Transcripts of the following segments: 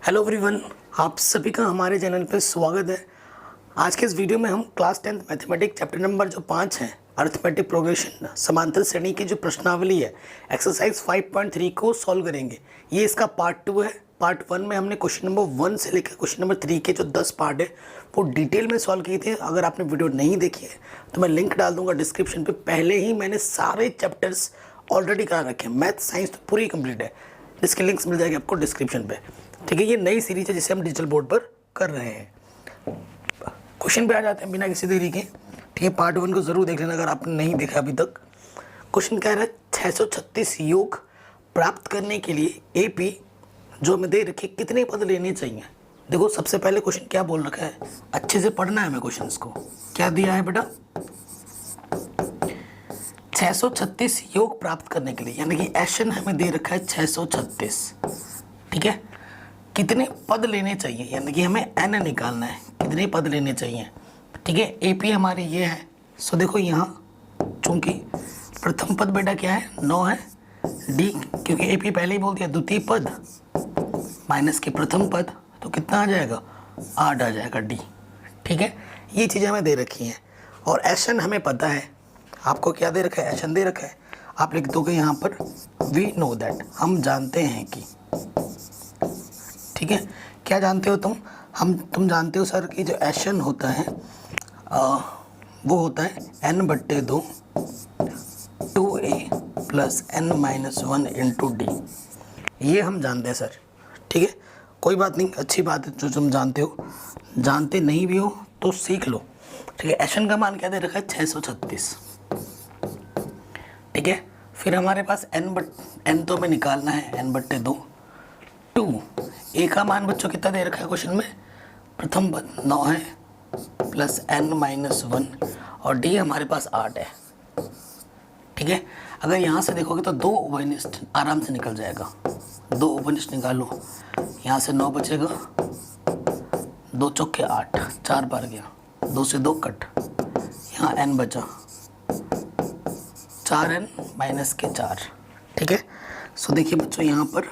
Hello everyone, आप सभी का हमारे चैनल पर स्वागत है। आज के इस वीडियो में हम class 10th mathematics chapter number जो 5 है, अरिथमेटिक प्रोग्रेशन, समांतर श्रेणी की जो प्रश्नावली है, एक्सरसाइज 5.3 को सॉल्व करेंगे। ये इसका पार्ट 2 है। पार्ट 1 में हमने क्वेश्चन नंबर 1 से लेकर क्वेश्चन नंबर 3 के जो 10 पार्ट है वो डिटेल में सॉल्व किए थे। अगर आपने वीडियो नहीं देखी है तो मैं लिंक डाल दूंगा डिस्क्रिप्शन पे। पहले ही मैंने सारे चैप्टर्स ऑलरेडी करा रखे हैं। मैथ साइंस तो पूरी कंप्लीट है, इसके लिंक्स मिल जाएंगे आपको डिस्क्रिप्शन पे। ठीक है, ये नई सीरीज है जिसे हम डिजिटल बोर्ड पर कर रहे हैं। क्वेश्चन पे आ जाते हैं बिना किसी देरी के। ठीक है, पार्ट 1 को ज़रूर देख लेना अगर आपने नहीं देखा अभी तक। क्वेश्चन कह रहा है 636 योग प्राप्त करने के लिए AP जो हमें दे रखी कितने पद लेने चाहिए। देखो, सबसे पहले क्वेश्चन क्या बोल रखा है, अच्छे से पढ़ना है हमें। क्वेश्चन को क्या दिया है बेटा, 636 योग प्राप्त करने के लिए, यानी कि एशन हमें दे रखा है 636। ठीक है, कितने पद लेने चाहिए, यानी कि हमें n निकालना है, कितने पद लेने चाहिए। ठीक है, AP हमारी ये है। सो देखो यहाँ चूंकि प्रथम पद बेटा क्या है, 9 है। D क्योंकि AP पहले ही बोल दिया, द्वितीय पद माइनस के प्रथम पद तो कितना आ जाएगा, 8 आ जाएगा D। ठीक है, ये चीज़ें हमें दे रखी हैं और एशन हमें पता है। आपको क्या दे रखा है, एशन दे रखा है। आप लिख दोगे यहाँ पर वी नो दैट, हम जानते हैं कि। ठीक है, क्या जानते हो तुम जानते हो सर कि जो एशन होता है वो होता है n/2 2a plus n-1 into D. ये हम जानते हैं सर। ठीक है, कोई बात नहीं, अच्छी बात है जो तुम जानते हो। जानते नहीं भी हो तो सीख लो। ठीक है, एशन का मान क्या दे रखा है, 636। ठीक है, फिर हमारे पास n तो हमें निकालना है, n/2 2 ए का मान बच्चों कितना दे रखा है क्वेश्चन में, प्रथम पद 9 है प्लस n-1 और डी हमारे पास 8 है। ठीक है, अगर यहाँ से देखोगे तो 2 उभयनिष्ठ आराम से निकल जाएगा। 2 उभयनिष्ठ निकालो, यहाँ से 9 बचेगा, 2 चौके 8, 4 बार गया, 2 से 2 कट, यहाँ n बचा, 4n माइनस के 4। ठीक है, सो देखिए बच्चों यहाँ पर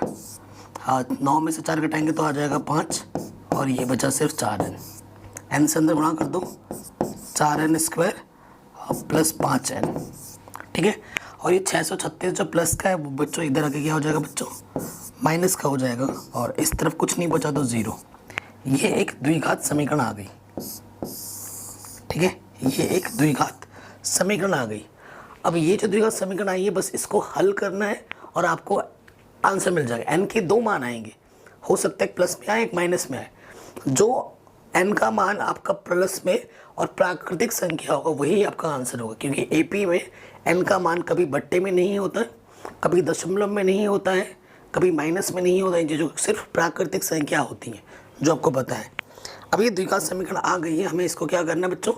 9 में से 4 घटाएंगे तो आ जाएगा 5 और ये बचा सिर्फ 4n। n से अंदर गुणा कर दो, 4n² प्लस 5n। ठीक है, और ये 636 जो प्लस का है वो बच्चों इधर आके क्या हो जाएगा बच्चों, माइनस का हो जाएगा और इस तरफ कुछ नहीं बचा तो 0। ये एक द्विघात समीकरण आ गई। ठीक है, ये एक द्विघात समीकरण आ गई। अब ये जो द्विघात समीकरण आई है बस इसको हल करना है और आपको आंसर मिल जाएगा। n के 2 मान आएंगे, हो सकता है प्लस में आए एक माइनस में आए। जो n का मान आपका प्लस में और प्राकृतिक संख्या होगा वही आपका आंसर होगा, क्योंकि AP में n का मान कभी बट्टे में नहीं होता, कभी दशमलव में नहीं होता है, कभी माइनस में नहीं होता है। जो सिर्फ प्राकृतिक संख्या होती है जो आपको पता है। अब ये द्विघात समीकरण आ गई है, हमें इसको क्या करना है बच्चों,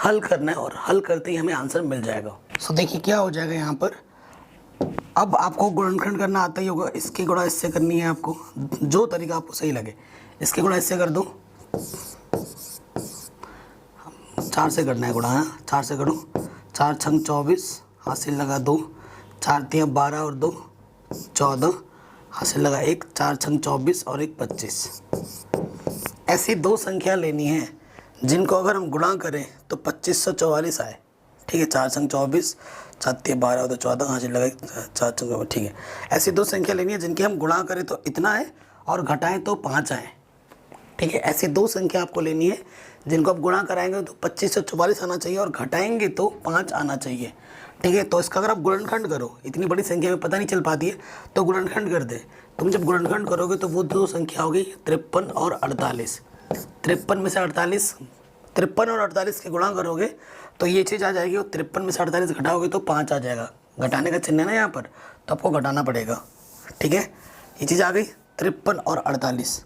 हल करना है और हल करते ही हमें आंसर मिल जाएगा। सो देखिए क्या हो जाएगा यहाँ पर। अब आपको गुणनखंड करना आता ही होगा, इसकी गुणा इससे करनी है आपको, जो तरीका आपको सही लगे। इसकी गुणा इससे कर दो, 4 से करना है गुणा, 4 से करो, 4 छंग 24, हासिल लगा 2, 4 तियाँ 12 और 2 14, हासिल लगा 1, 4 छंग 24 और 1 25। ऐसी 2 संख्या लेनी है जिनको अगर हम गुणा करें तो 2544 आए। ठीक है, 4 छंग 24, 4 तियाँ 12 और 2 14, हासिल लगा 4 छंग। ठीक है, ऐसी 2 संख्या लेनी है जिनकी हम गुणा करें तो इतना है और घटाएं तो 5 आए। ठीक है, ऐसी 2 संख्या आपको लेनी है जिनको आप गुणा कराएंगे तो 2544 आना चाहिए और घटाएंगे तो 5 आना चाहिए। ठीक है, तो इसका अगर आप गुणनखंड करो, इतनी बड़ी संख्या में पता नहीं चल पाती है तो गुणनखंड कर दे। तुम जब गुणनखंड करोगे तो वो 2 संख्या होगी 53 और 48। 53 में से 48, 53 और 48 के गुणा करोगे तो ये चीज़ आ जाएगी, और 53 में से 48 घटाओगे तो 5 आ जाएगा। घटाने का चिन्ह है ना यहाँ पर, तो आपको घटाना पड़ेगा। ठीक है, ये चीज़ आ गई 53 और 48,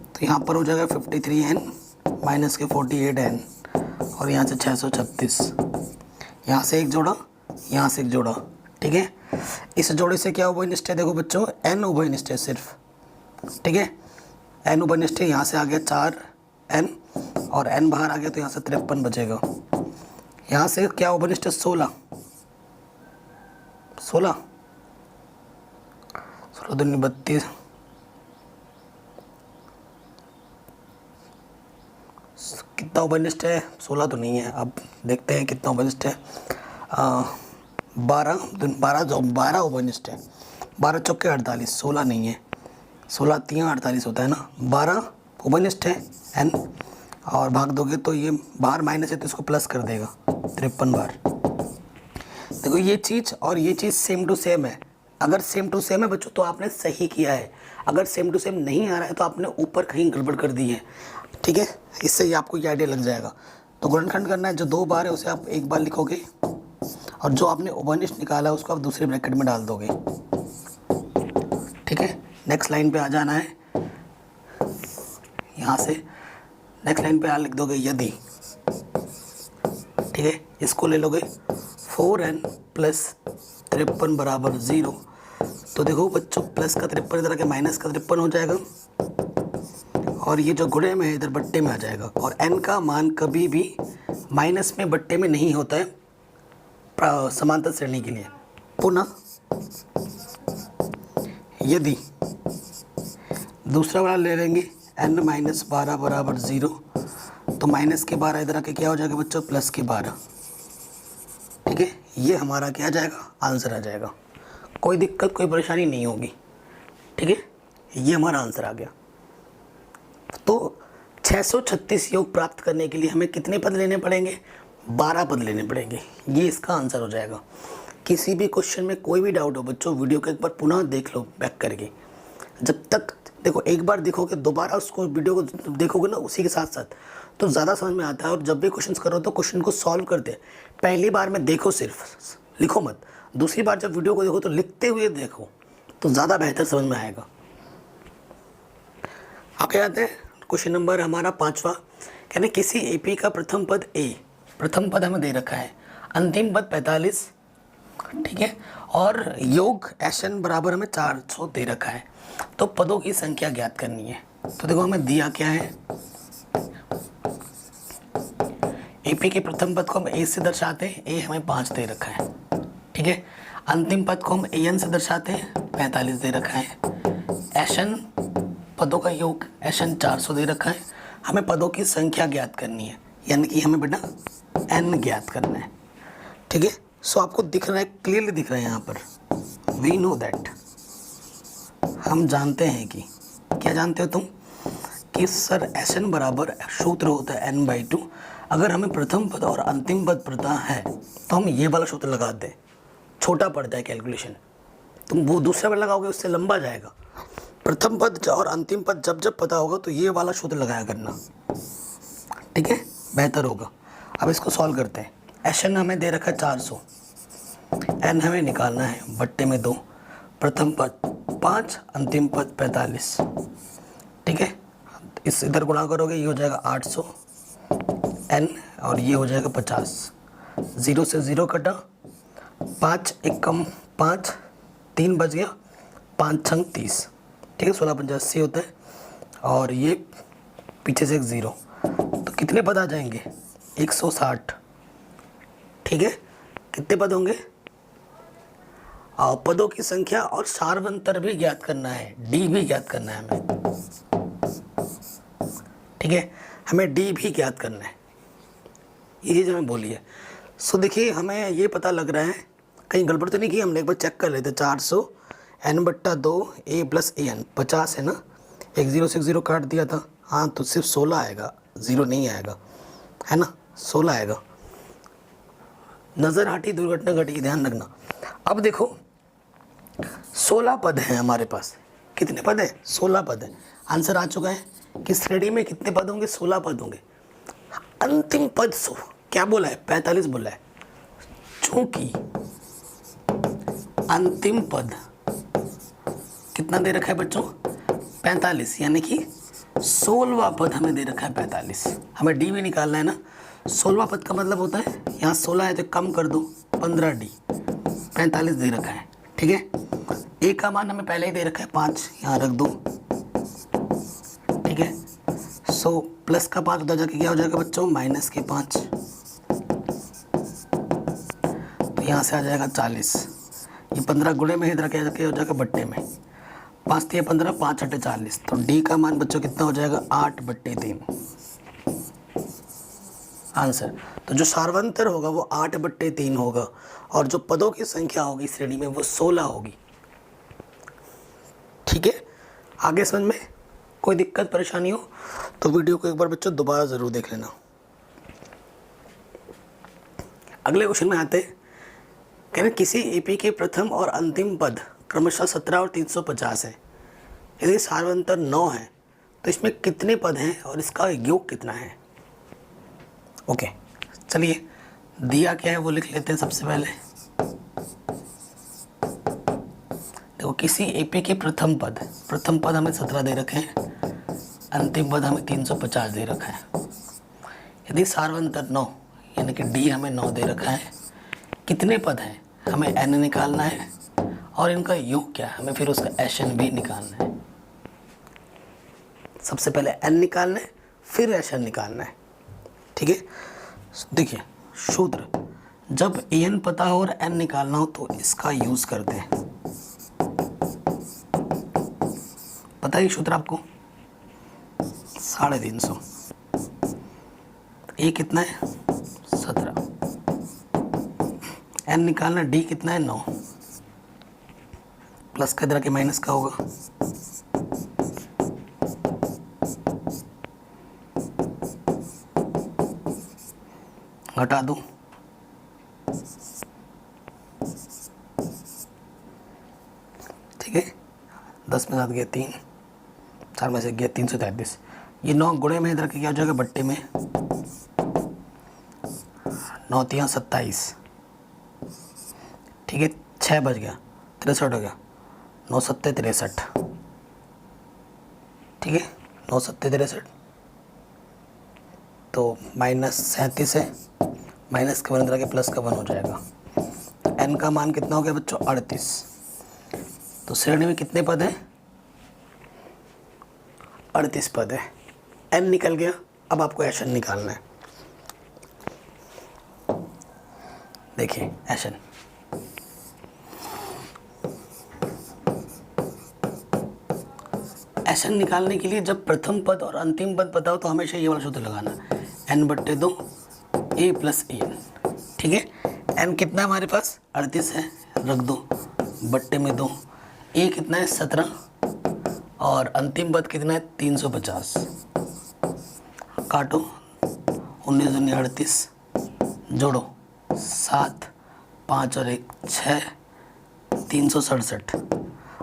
तो यहाँ पर हो जाएगा 53n माइनस के 48n और यहाँ से 636। यहाँ से एक जोड़ा, यहाँ से एक जोड़ा। ठीक है, इस जोड़े से क्या उभयनिष्ठ है, देखो बच्चों n उभयनिष्ठ है सिर्फ। ठीक है, n उभयनिष्ठ है, यहाँ से आ गया 4n और n बाहर आ गया तो यहाँ से 53 बचेगा। यहाँ से क्या उभयनिष्ठ है, 16 16 16 32 कितना ओवरनिस्ट है, 16 तो नहीं है। अब देखते हैं कितना ओवरनिस्ट है। 12 ओवरनिस्ट है। 12 चौके 48, 16 नहीं है। 16 3 48 होता है ना। 12 ओवरनिस्ट है एन, और भाग दोगे तो ये बाहर माइनस है तो इसको प्लस कर देगा 53 बार। देखो ये चीज़ और ये चीज़ सेम टू सेम है। अगर सेम टू सेम है बच्चों तो आपने सही किया है, अगर सेम टू सेम नहीं आ रहा है तो आपने ऊपर कहीं गड़बड़ कर दी है। ठीक है, इससे ही आपको ये आइडिया लग जाएगा। तो गुणनखंड करना है, जो 2 बार है उसे आप 1 बार लिखोगे और जो आपने ओवरनिस्ट निकाला है उसको आप दूसरे ब्रैकेट में डाल दोगे। ठीक है, नेक्स्ट लाइन पे आ जाना है। यहाँ से नेक्स्ट लाइन पे आ लिख दोगे यदि। ठीक है, इसको ले लोगे 4n प्लस 53 बराबर 0। तो देखो बच्चों, प्लस का 53 इधर आके माइनस का 53 हो जाएगा, और ये जो गुणे में है इधर बट्टे में आ जाएगा। और n का मान कभी भी माइनस में बट्टे में नहीं होता है समांतर श्रेणी के लिए। पुनः यदि दूसरा वाला ले लेंगे n माइनस 12 बराबर 0, तो माइनस के 12 इधर आके क्या हो जाएगा बच्चों, प्लस के 12। ठीक है, ये हमारा क्या आ जाएगा, आंसर आ जाएगा। कोई दिक्कत कोई परेशानी नहीं होगी। ठीक है, ये हमारा आंसर आ गया। तो 636 योग प्राप्त करने के लिए हमें कितने पद लेने पड़ेंगे, 12 पद लेने पड़ेंगे। ये इसका आंसर हो जाएगा। किसी भी क्वेश्चन में कोई भी डाउट हो बच्चों, वीडियो को एक बार पुनः देख लो बैक करके। जब तक देखो, एक बार देखोगे दोबारा उसको वीडियो को देखोगे ना उसी के साथ साथ, तो ज़्यादा समझ में आता है। और जब भी क्वेश्चन करो तो क्वेश्चन को सॉल्व करते पहली बार में देखो, सिर्फ लिखो मत। दूसरी बार जब वीडियो को देखो तो लिखते हुए देखो, तो ज़्यादा बेहतर समझ में आएगा। आगे आते हैं, क्वेश्चन नंबर हमारा 5वां। कहने किसी एपी का प्रथम पद ए, प्रथम पद हमें दे रखा है, अंतिम पद 45। ठीक है, और योग एशन बराबर हमें 400 दे रखा है। तो पदों की संख्या ज्ञात करनी है। तो देखो हमें दिया क्या है, एपी के प्रथम पद को हम ए से दर्शाते हैं, ए हमें 5 दे रखा है। ठीक है, अंतिम पद को हम एन से दर्शाते हैं, 45 दे रखा है। एशन पदों का योग एशन 400 दे रखा है। हमें पदों की संख्या ज्ञात करनी है, यानी कि हमें बेटा एन ज्ञात करना है। ठीक है, सो आपको दिख रहा है, क्लियरली दिख रहा है यहाँ पर, वी नो दैट, हम जानते हैं कि, क्या जानते हो तुम, कि सर एन बराबर सूत्र होता है n/2। अगर हमें प्रथम पद और अंतिम पद पता है तो हम ये वाला सूत्र लगा दें, छोटा पड़ जाए कैलकुलेशन। तुम वो दूसरा वाला लगाओगे उससे लंबा जाएगा। प्रथम पद और अंतिम पद जब जब पता होगा तो ये वाला सूत्र लगाया करना। ठीक है, बेहतर होगा। अब इसको सॉल्व करते हैं। एन हमें दे रखा है 400, एन हमें निकालना है बट्टे में 2, प्रथम पद 5, अंतिम पद 45। ठीक है, इस इधर गुणा करोगे ये हो जाएगा 800 एन, और ये हो जाएगा 50। 0 से 0 कटा, 5 1 कम 5, 3 बच गया, 5 छंग 30। ठीक है, 16 50 80 होता है, और ये पीछे से एक 0, तो कितने पद आ जाएंगे, 160। ठीक है, कितने पद होंगे, पदों की संख्या और सार्वंतर भी ज्ञात करना है, डी भी ज्ञात करना है हमें। ठीक है, हमें डी भी ज्ञात करना है, ये चीज़ हमें बोली है। सो देखिए हमें ये पता लग रहा है, कहीं गड़बड़ तो नहीं की, हमने एक बार चेक कर लेते। 400 n/2 a प्लस an 50 है ना, एक 0 से 0 काट दिया था, हाँ तो सिर्फ 16 आएगा, 0 नहीं आएगा, है ना, 16 आएगा। नज़र हटी दुर्घटना घटी, ध्यान रखना। अब देखो 16 पद हैं हमारे पास, कितने पद है, 16 पद है। आंसर आ चुका है कि श्रेणी में कितने पद होंगे, 16 पद होंगे। अंतिम पद क्या बोला है, 45 बोला है। चूंकि अंतिम पद कितना दे रखा है बच्चों, 45, यानी कि 16वां पद हमें दे रखा है 45। हमें डी भी निकालना है ना। 16वां पद का मतलब होता है, यहाँ 16 है तो कम कर दो 15d, 45 दे रखा है। ठीक है, ए का मान हमें पहले ही दे रखा है 5, यहाँ रख दो। ठीक है, सो प्लस का 5 उधर जाके क्या हो जाएगा बच्चों, माइनस के 5, तो यहाँ से आ जाएगा 40। ये 15 गुणे में इधर क्या हो जाएगा बट्टे में, 5 3 15, 5 8 40। तो डी का मान बच्चों कितना हो जाएगा, 8/3। आंसर। तो जो सार्वंतर होगा वो 8/3 होगा और जो पदों की संख्या होगी श्रेणी में वो 16 होगी। ठीक है, आगे समझ में कोई दिक्कत परेशानी हो तो वीडियो को एक बार बच्चों दोबारा ज़रूर देख लेना। अगले क्वेश्चन में आते हैं। कह रहे किसी एपी के प्रथम और अंतिम पद क्रमशः 17 और 350 है। यदि सार्वंतर 9 है तो इसमें कितने पद हैं और इसका योग कितना है। ओके, चलिए दिया क्या है वो लिख लेते हैं सबसे पहले। देखो किसी एपी के प्रथम पद हमें 17 दे रखे हैं, अंतिम पद हमें 350 दे रखा है। यदि सार्वंतर 9 यानी कि डी हमें 9 दे रखा है, कितने पद हैं हमें एन निकालना है और इनका योग क्या है हमें फिर उसका एशन भी निकालना है। सबसे पहले एन निकालना है फिर एशन निकालना है। ठीक है, देखिए सूत्र, जब एन पता हो और एन निकालना हो तो इसका यूज करते हैं। पता है सूत्र आपको 350, ए कितना है 17, एन निकालना, डी कितना है 9, प्लस का इधर के माइनस का होगा, घटा दूं, ठीक है, 10 में 7 गया 3, 4 में से गया 333। ये 9 गुणे में इधर के क्या हो जाएगा बट्टे में, 9 3 27, ठीक है, 6 बज गया 63 हो गया, 9 7 63, ठीक है, 9 7 63, तो -37 है, माइनस का 1 के प्लस का 1 हो जाएगा। तो एन का मान कितना हो गया बच्चों 38। तो श्रेणी में कितने पद हैं 38 पद है। एन निकल गया, अब आपको एशन निकालना है। देखिए एशन, एशन निकालने के लिए जब प्रथम पद और अंतिम पद पता हो तो हमेशा ये वाला सूत्र लगाना, n/2 a + an। ठीक है, n कितना है हमारे पास 38 है, रख दो बट्टे में 2, a कितना है 17 और अंतिम पद कितना है 350, काटो 19 दूनी 38, जोड़ो 7 5 और 1 6, 367।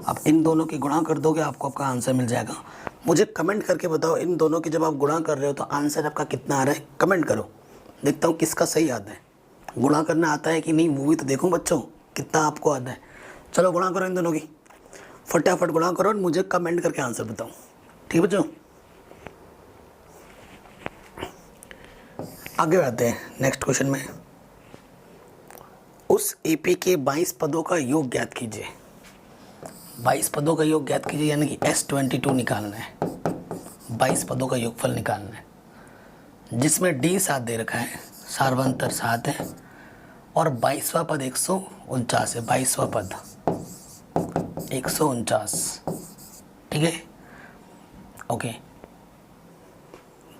अब इन दोनों की गुणा कर दोगे आपको आपका आंसर मिल जाएगा। मुझे कमेंट करके बताओ इन दोनों की जब आप गुणा कर रहे हो तो आंसर आपका कितना आ रहा है, कमेंट करो, देखता हूँ किसका सही आता है। गुणा करना आता है कि नहीं वो भी तो देखो बच्चों, कितना आपको आता है। चलो गुणा करो इन दोनों की, फटाफट गुणा करो और मुझे कमेंट करके आंसर बताओ। ठीक है बच्चों, आगे बढ़ते हैं नेक्स्ट क्वेश्चन में। उस एपी के 22 पदों का योग ज्ञात कीजिए। 22 पदों का योग ज्ञात कीजिए यानी कि S22 निकालना है, 22 पदों का योगफल निकालना है, जिसमें D 7 दे रखा है, सार्वंतर 7 है और 22वां पद 149 है। 22वां पद 149, ठीक है, ओके।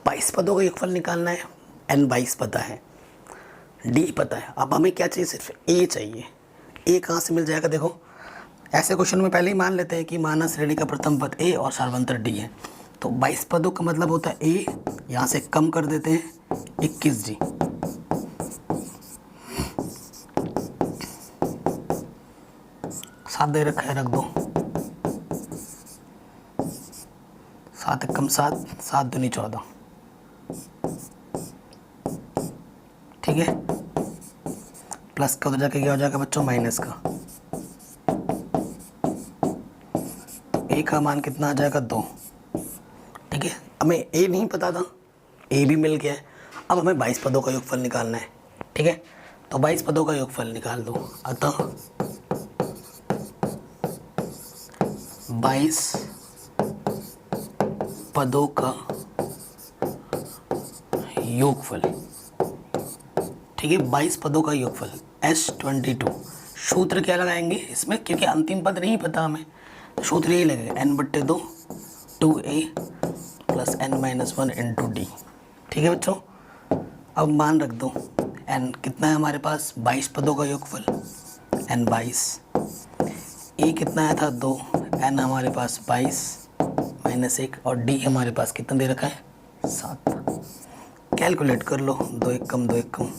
22 पदों का योगफल निकालना है, N 22 पता है, D पता है। अब हमें क्या चाहिए, सिर्फ A चाहिए। A कहाँ से मिल जाएगा, देखो ऐसे क्वेश्चन में पहले ही मान लेते हैं कि माना श्रेणी का प्रथम पद A और सार्वंतर D है, तो 22 पदों का मतलब होता है A, यहाँ से कम कर देते हैं 21G, सात दे रखा है, रख दो 7 कम 7, 7 दूनी 14, ठीक है, प्लस का उधर जाके क्या हो जाएगा बच्चों माइनस का, ए का मान कितना आ जाएगा 2, ठीक है। हमें ए नहीं पता था, ए भी मिल गया है। अब हमें 22 पदों का योगफल निकालना है, ठीक है, तो 22 पदों का योगफल निकाल दो। अतः 22 पदों का योगफल, ठीक है, 22 पदों का योगफल S22। सूत्र क्या लगाएंगे इसमें, क्योंकि अंतिम पद नहीं पता हमें, तो सूत्र यही लगेगा n/2 2a + n - 1 × d। ठीक है बच्चों, अब मान रख दो n कितना है हमारे पास 22 पदों का योगफल n 22, e कितना आया था 2, n हमारे पास 22 माइनस 1 और d हमारे पास कितना दे रखा है 7। कैलकुलेट कर लो, 2 1 कम 2 1 कम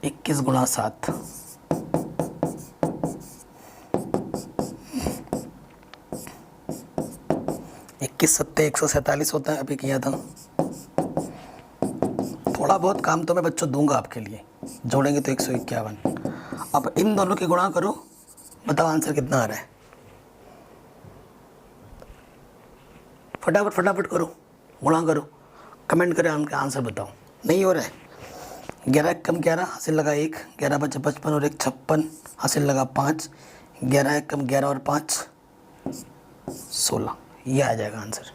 21 गुणा 7, 21 सत्ते 147 होता है, अभी किया था। थोड़ा बहुत काम तो मैं बच्चों दूंगा आपके लिए, जोड़ेंगे तो 151। अब इन दोनों की गुणा करो, बताओ आंसर कितना आ रहा है। फटाफट फटाफट करो, गुणा करो, कमेंट करें, उनका आंसर बताओ। नहीं हो रहा है, 11 कम 11 हासिल लगा 1, 11 बचे 55 और 1 56 हासिल लगा 5, 11 कम 11 और 5 16, ये आ जाएगा आंसर।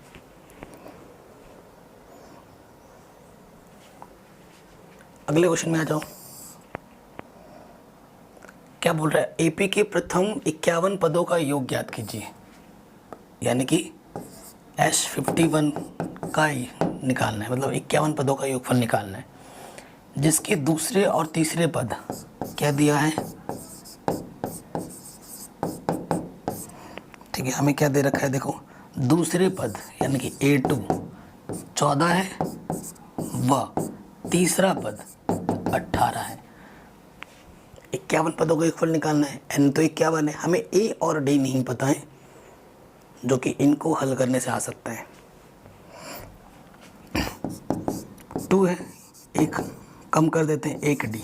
अगले क्वेश्चन में आ जाओ। क्या बोल रहा है, एपी के प्रथम 51 पदों का योग ज्ञात कीजिए, यानी कि H51 का ही निकालना है, मतलब 51 पदों का योगफल निकालना है, जिसके दूसरे और तीसरे पद क्या दिया है। ठीक है, हमें क्या दे रखा है, देखो दूसरे पद यानी कि A2 14 है व तीसरा पद 18 है। 51 पदों का योगफल निकालना है, n तो 51 है, हमें a और d नहीं पता है, जो कि इनको हल करने से आ सकता है। 2 है, एक कम कर देते हैं, 1 d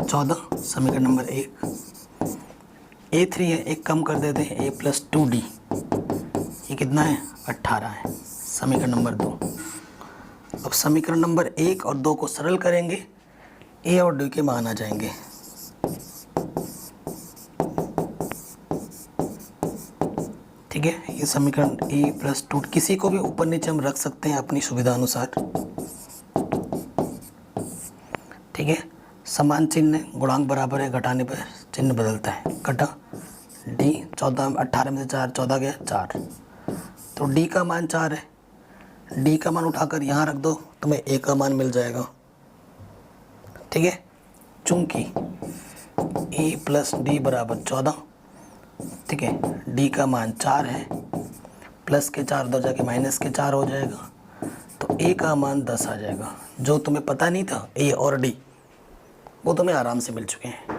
14 समीकरण नंबर 1। A3 है, एक कम कर देते हैं, a प्लस 2d, ये कितना है 18 है, समीकरण नंबर 2। अब समीकरण नंबर 1 और 2 को सरल करेंगे, a और d के मान आ जाएंगे। ठीक है, ये समीकरण a प्लस 2, किसी को भी ऊपर नीचे हम रख सकते हैं अपनी सुविधा अनुसार। ठीक है, समान चिन्ह, गुणांक बराबर है, घटाने पर चिन्ह बदलता है, घटा d 14 18 में से 4 14 गया 4, तो d का मान 4 है, d का मान उठाकर यहाँ रख दो, तुम्हें a का मान मिल जाएगा। ठीक है, चूंकि a प्लस डी बराबर 14, ठीक है, d का मान 4 है, प्लस के 4 दो जाके माइनस के 4 हो जाएगा, तो a का मान 10 आ जाएगा। जो तुम्हें पता नहीं था a और d, वो तुम्हें आराम से मिल चुके हैं।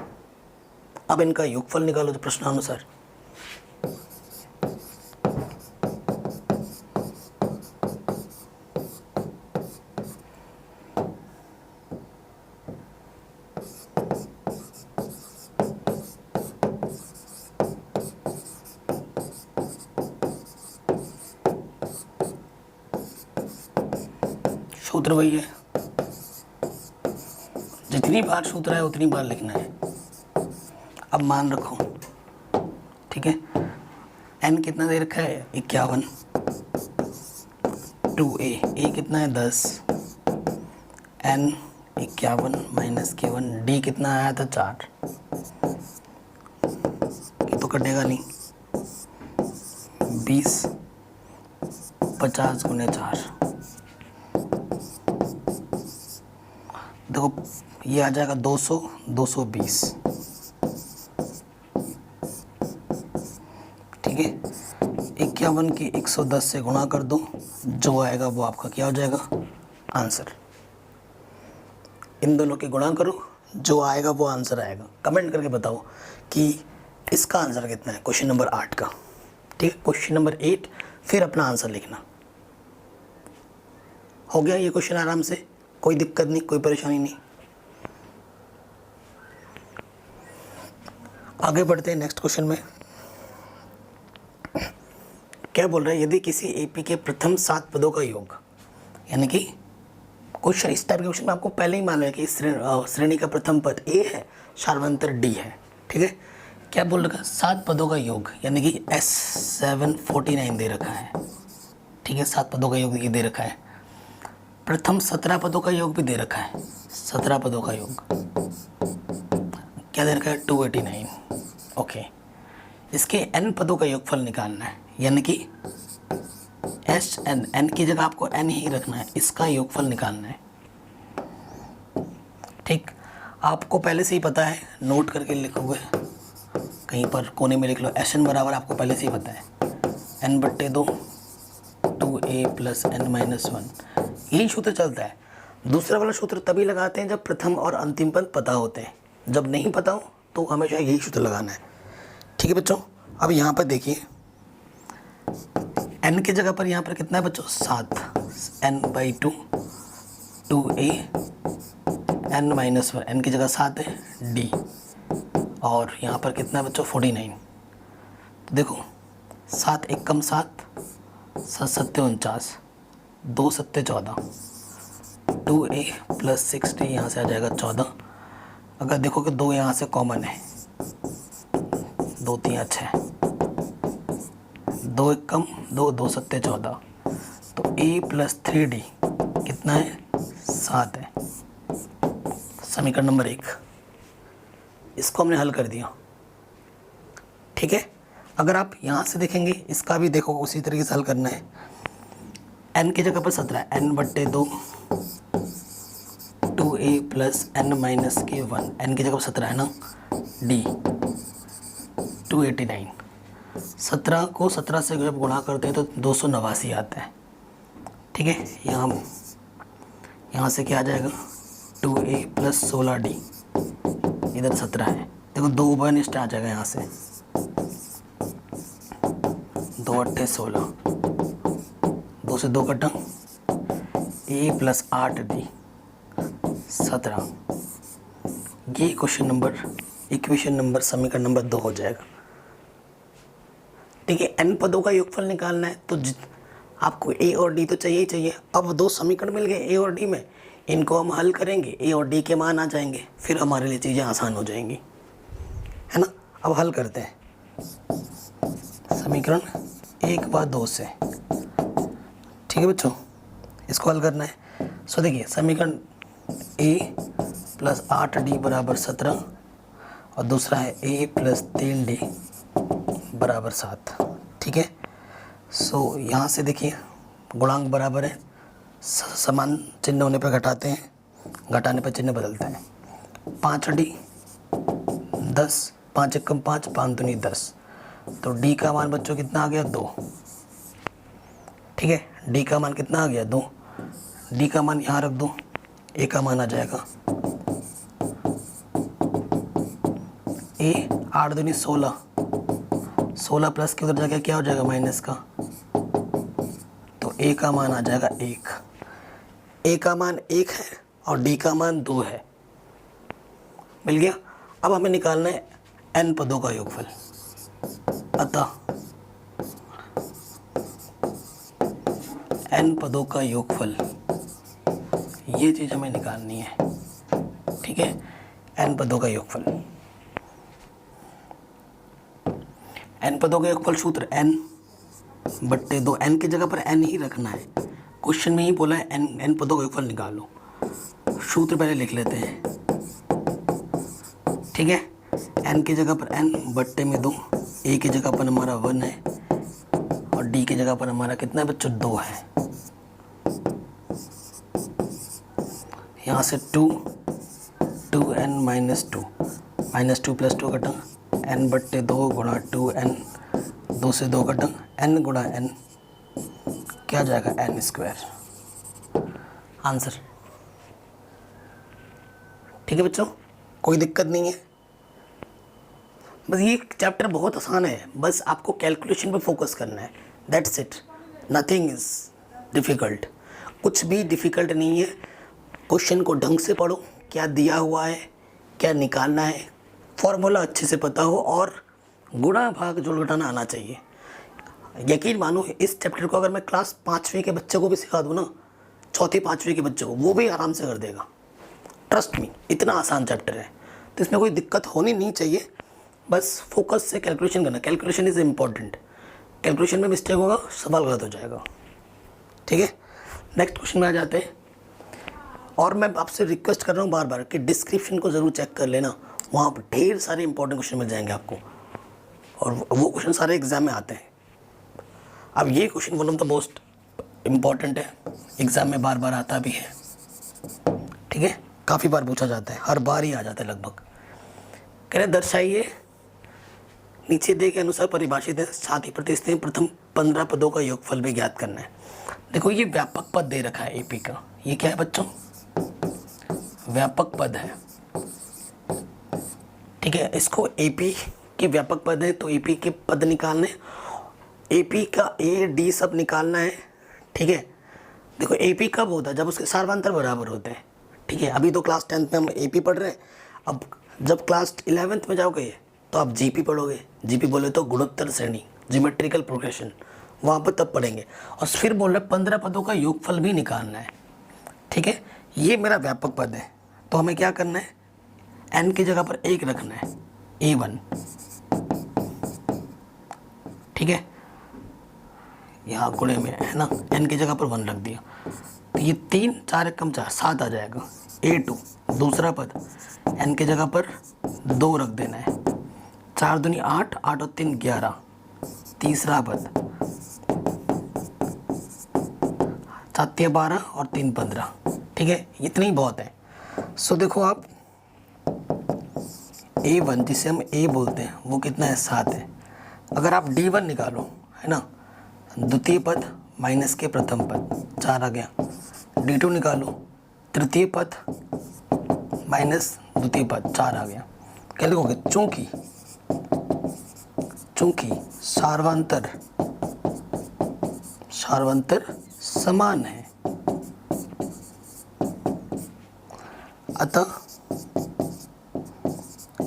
अब इनका योगफल निकालो तो प्रश्नानुसार। सूत्र वही है, जितनी बार सूत्र है उतनी बार लिखना है। अब मान रखो, ठीक है, n कितना दे रखा है 51, 2a कितना है 10, n 51 माइनस k1, d कितना आया था 4, ये तो कटेगा नहीं, 20 50 गुने 4, देखो ये आ जाएगा 200 220। ठीक है, 51 की 110 से गुणा कर दो, जो आएगा वो आपका क्या हो जाएगा आंसर। इन दोनों की गुणा करो, जो आएगा वो आंसर आएगा। कमेंट करके बताओ कि इसका आंसर कितना है, क्वेश्चन नंबर 8 का। ठीक है, क्वेश्चन नंबर 8 फिर अपना आंसर लिखना। हो गया ये क्वेश्चन आराम से, कोई दिक्कत नहीं, कोई परेशानी नहीं। आगे बढ़ते हैं नेक्स्ट क्वेश्चन में। क्या बोल रहा है, यदि किसी एपी के प्रथम 7 पदों का योग, यानी कि क्वेश्चन इस टाइप के क्वेश्चन में आपको पहले ही मालूम है कि श्रेणी का प्रथम पद ए है, सार्वंतर डी है। ठीक है, क्या बोल रखा है 7 पदों का योग, यानी कि S749 दे रखा है। ठीक है, 7 पदों का योग ये दे रखा है। प्रथम 17 पदों का योग भी दे रखा है, 17 पदों का योग क्या दे रखा है 289। ओके, इसके n पदों का योगफल निकालना है, यानी कि n की जगह आपको n ही रखना है, इसका योगफल निकालना है। ठीक, आपको पहले से ही पता है, नोट करके लिखोगे कहीं पर कोने में लिख लो, एस एन बराबर आपको पहले से ही पता है n/2 2a + n-1, यही सूत्र चलता है। दूसरा वाला सूत्र तभी लगाते हैं जब प्रथम और अंतिम पद पता होते हैं, जब नहीं पता हो तो हमेशा यही सूत्र लगाना है। ठीक है बच्चों, अब यहाँ पर देखिए n की जगह पर यहाँ पर कितना है बच्चों 7, n/2 2a n-1, n की जगह 7 है d, और यहाँ पर कितना है बच्चों 49। तो देखो 7 1 कम 7 7 7 49 2 7 14, 2a + 60 यहाँ से आ जाएगा 14। अगर देखो कि 2 यहाँ से कॉमन है, 2 3 6, 2 1 कम 2 2 7 14, तो a + 3d कितना है 7 है। समीकरण नंबर 1, इसको हमने हल कर दिया। ठीक है, अगर आप यहाँ से देखेंगे इसका भी देखो उसी तरीके से हल करना है। n की जगह पर 17, n/2 2a + n-1, n की जगह पर 17 है ना, d 289। 17 को 17 से जब गुणा करते हैं तो 289 आता है। ठीक है, यहाँ से क्या आ जाएगा 2a + 16d, इधर 17 है, देखो 2 1 आ जाएगा यहाँ से, 2 8 16, 2 से 2 कटा, a + 8d 17। ये इक्वेशन नंबर समीकरण नंबर 2 हो जाएगा। ठीक है, n पदों का योगफल निकालना है तो आपको a और d तो चाहिए ही चाहिए। अब 2 समीकरण मिल गए a और d में, इनको हम हल करेंगे, a और d के मान आ जाएंगे, फिर हमारे लिए चीज़ें आसान हो जाएंगी, है ना। अब हल करते हैं समीकरण 1/2 से। ठीक है बच्चों, इसको हल करना है। सो देखिए समीकरण a + 8d = 17 और दूसरा है a + 3d = 7। ठीक है, सो यहाँ से देखिए गुणांक बराबर है, समान चिन्ह होने पर घटाते हैं, घटाने पर चिन्ह बदलता है। 5d 10, 5 1 कम 5 5 दूनी 10, तो d का मान बच्चों कितना आ गया 2। ठीक है, d का मान कितना आ गया 2, d का मान यहाँ रख दो, a का मान आ जाएगा a 8 दूनी 16, 16 प्लस के उधर जाके क्या हो जाएगा माइनस का, तो a का मान आ जाएगा 1। a का मान 1 है और d का मान 2 है, मिल गया। अब हमें निकालना है n पदों का योगफल, अतः n पदों का योगफल, ये चीज़ हमें निकालनी है। ठीक है, n पदों का योगफल, n पदों का योगफल सूत्र n/2, n की जगह पर n ही रखना है, क्वेश्चन में ही बोला है n पदों का योगफल निकालो। सूत्र पहले लिख लेते हैं। ठीक है, n की जगह पर n/2, a की जगह पर हमारा 1 है और d की जगह पर हमारा कितना है बच्चों 2 है। यहाँ से 2 2n-2, -2 + 2 कटा n/2 गुणा 2n, 2 से 2 कटा n गुणा n, क्या जाएगा n²। आंसर। ठीक है बच्चों, कोई दिक्कत नहीं है, बस ये चैप्टर बहुत आसान है, बस आपको कैलकुलेशन पे फोकस करना है, that's it, nothing is difficult, कुछ भी डिफ़िकल्ट नहीं है। क्वेश्चन को ढंग से पढ़ो, क्या दिया हुआ है, क्या निकालना है, फॉर्मूला अच्छे से पता हो और गुणा भाग जोड़ घटाना आना चाहिए। यकीन मानो इस चैप्टर को अगर मैं क्लास 5वीं के बच्चे को भी सिखा दूँ ना, 4th 5वीं के बच्चे को, वो भी आराम से कर देगा, ट्रस्ट मी, इतना आसान चैप्टर है, तो इसमें कोई दिक्कत होनी नहीं चाहिए। बस फोकस से कैलकुलेशन करना, कैलकुलेशन इज़ इम्पॉर्टेंट, कैलकुलेशन में मिस्टेक होगा सवाल गलत हो जाएगा। ठीक है, नेक्स्ट क्वेश्चन में आ जाते हैं। और मैं आपसे रिक्वेस्ट कर रहा हूँ बार बार कि डिस्क्रिप्शन को ज़रूर चेक कर लेना, वहाँ पर ढेर सारे इंपॉर्टेंट क्वेश्चन मिल जाएंगे आपको, और वो क्वेश्चन सारे एग्जाम में आते हैं। अब ये question one of the most important है, एग्ज़ाम में बार बार आता भी है। ठीक है, काफ़ी बार पूछा जाता है, हर बार ही आ जाता है लगभग। कह रहे दर्शाइए नीचे दिए के अनुसार परिभाषित है, साथ ही प्रतिस्थापन प्रथम 15 पदों का योगफल भी ज्ञात करना है। देखो ये व्यापक पद दे रखा है एपी का, ये क्या है बच्चों, व्यापक पद है, ठीक है। इसको एपी के व्यापक पद है तो एपी के पद निकालने, एपी का ए डी सब निकालना है, ठीक है। देखो एपी कब होता है, जब उसके सार्वंतर बराबर होते हैं, ठीक है। अभी तो क्लास 10th में हम एपी पढ़ रहे हैं, अब जब क्लास 11th में जाओगे तो आप जीपी पढ़ोगे। जीपी बोले तो गुणोत्तर श्रेणी, ज्योमेट्रिकल प्रोग्रेशन, वहाँ पर तब पढ़ेंगे। और फिर बोल रहे 15 पदों का योगफल भी निकालना है, ठीक है। ये मेरा व्यापक पद है तो हमें क्या करना है, एन की जगह पर 1 रखना है, A1, ठीक है। यहाँ गुणे में है ना, एन की जगह पर 1 रख दिया तो ये 3 4 1 कम 4 7 आ जाएगा। A2 दूसरा पद, एन की जगह पर 2 रख देना है, 4 दूनी 8, 8 और 3 11, तीसरा पद 7 12 और 3 15, ठीक है। इतने ही बहुत है। सो देखो आप A1 जिसे हम A बोलते हैं वो कितना है, 7 है। अगर आप D1 निकालो है ना, द्वितीय पद माइनस के प्रथम पद 4 आ गया। D2 निकालो, तृतीय पद माइनस द्वितीय पद 4 आ गया। क्या लिखोगे, चूंकि सार्वंतर समान है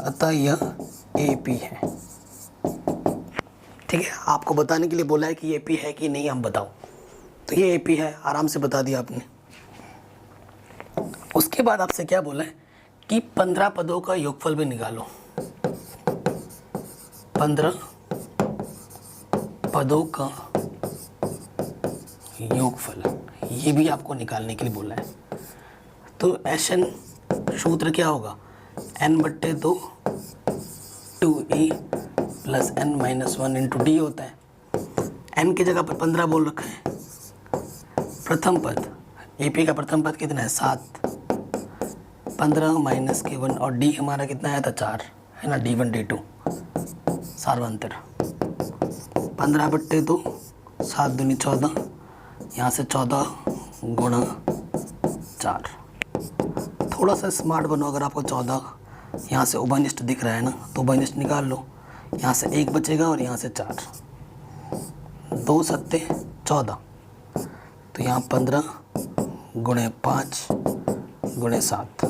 अतः यह एपी है, ठीक है। आपको बताने के लिए बोला है कि ये एपी है कि नहीं, हम बताओ। तो ये एपी है, आराम से बता दिया आपने। उसके बाद आपसे क्या बोला है कि 15 पदों का योगफल भी निकालो। 15 पदों का योगफल, ये भी आपको निकालने के लिए बोला है। तो एशन सूत्र क्या होगा, n/2 2e plus n - 1 into D होता है। n की जगह पर 15 बोल रखा है। प्रथम पद, एपी का प्रथम पद कितना है, 7, 15 माइनस के 1 और डी हमारा कितना आया था, 4 है ना, D1 D2 सार्वंतर। 15/2 7 दूनी 14, यहाँ से 14 गुणा 4। थोड़ा सा स्मार्ट बनो, अगर आपको 14 यहाँ से उभयनिष्ठ दिख रहा है ना तो उभयनिष्ठ निकाल लो। यहाँ से 1 बचेगा और यहाँ से 4, 2 7 14, तो यहाँ 15 गुणे 5 गुणे 7,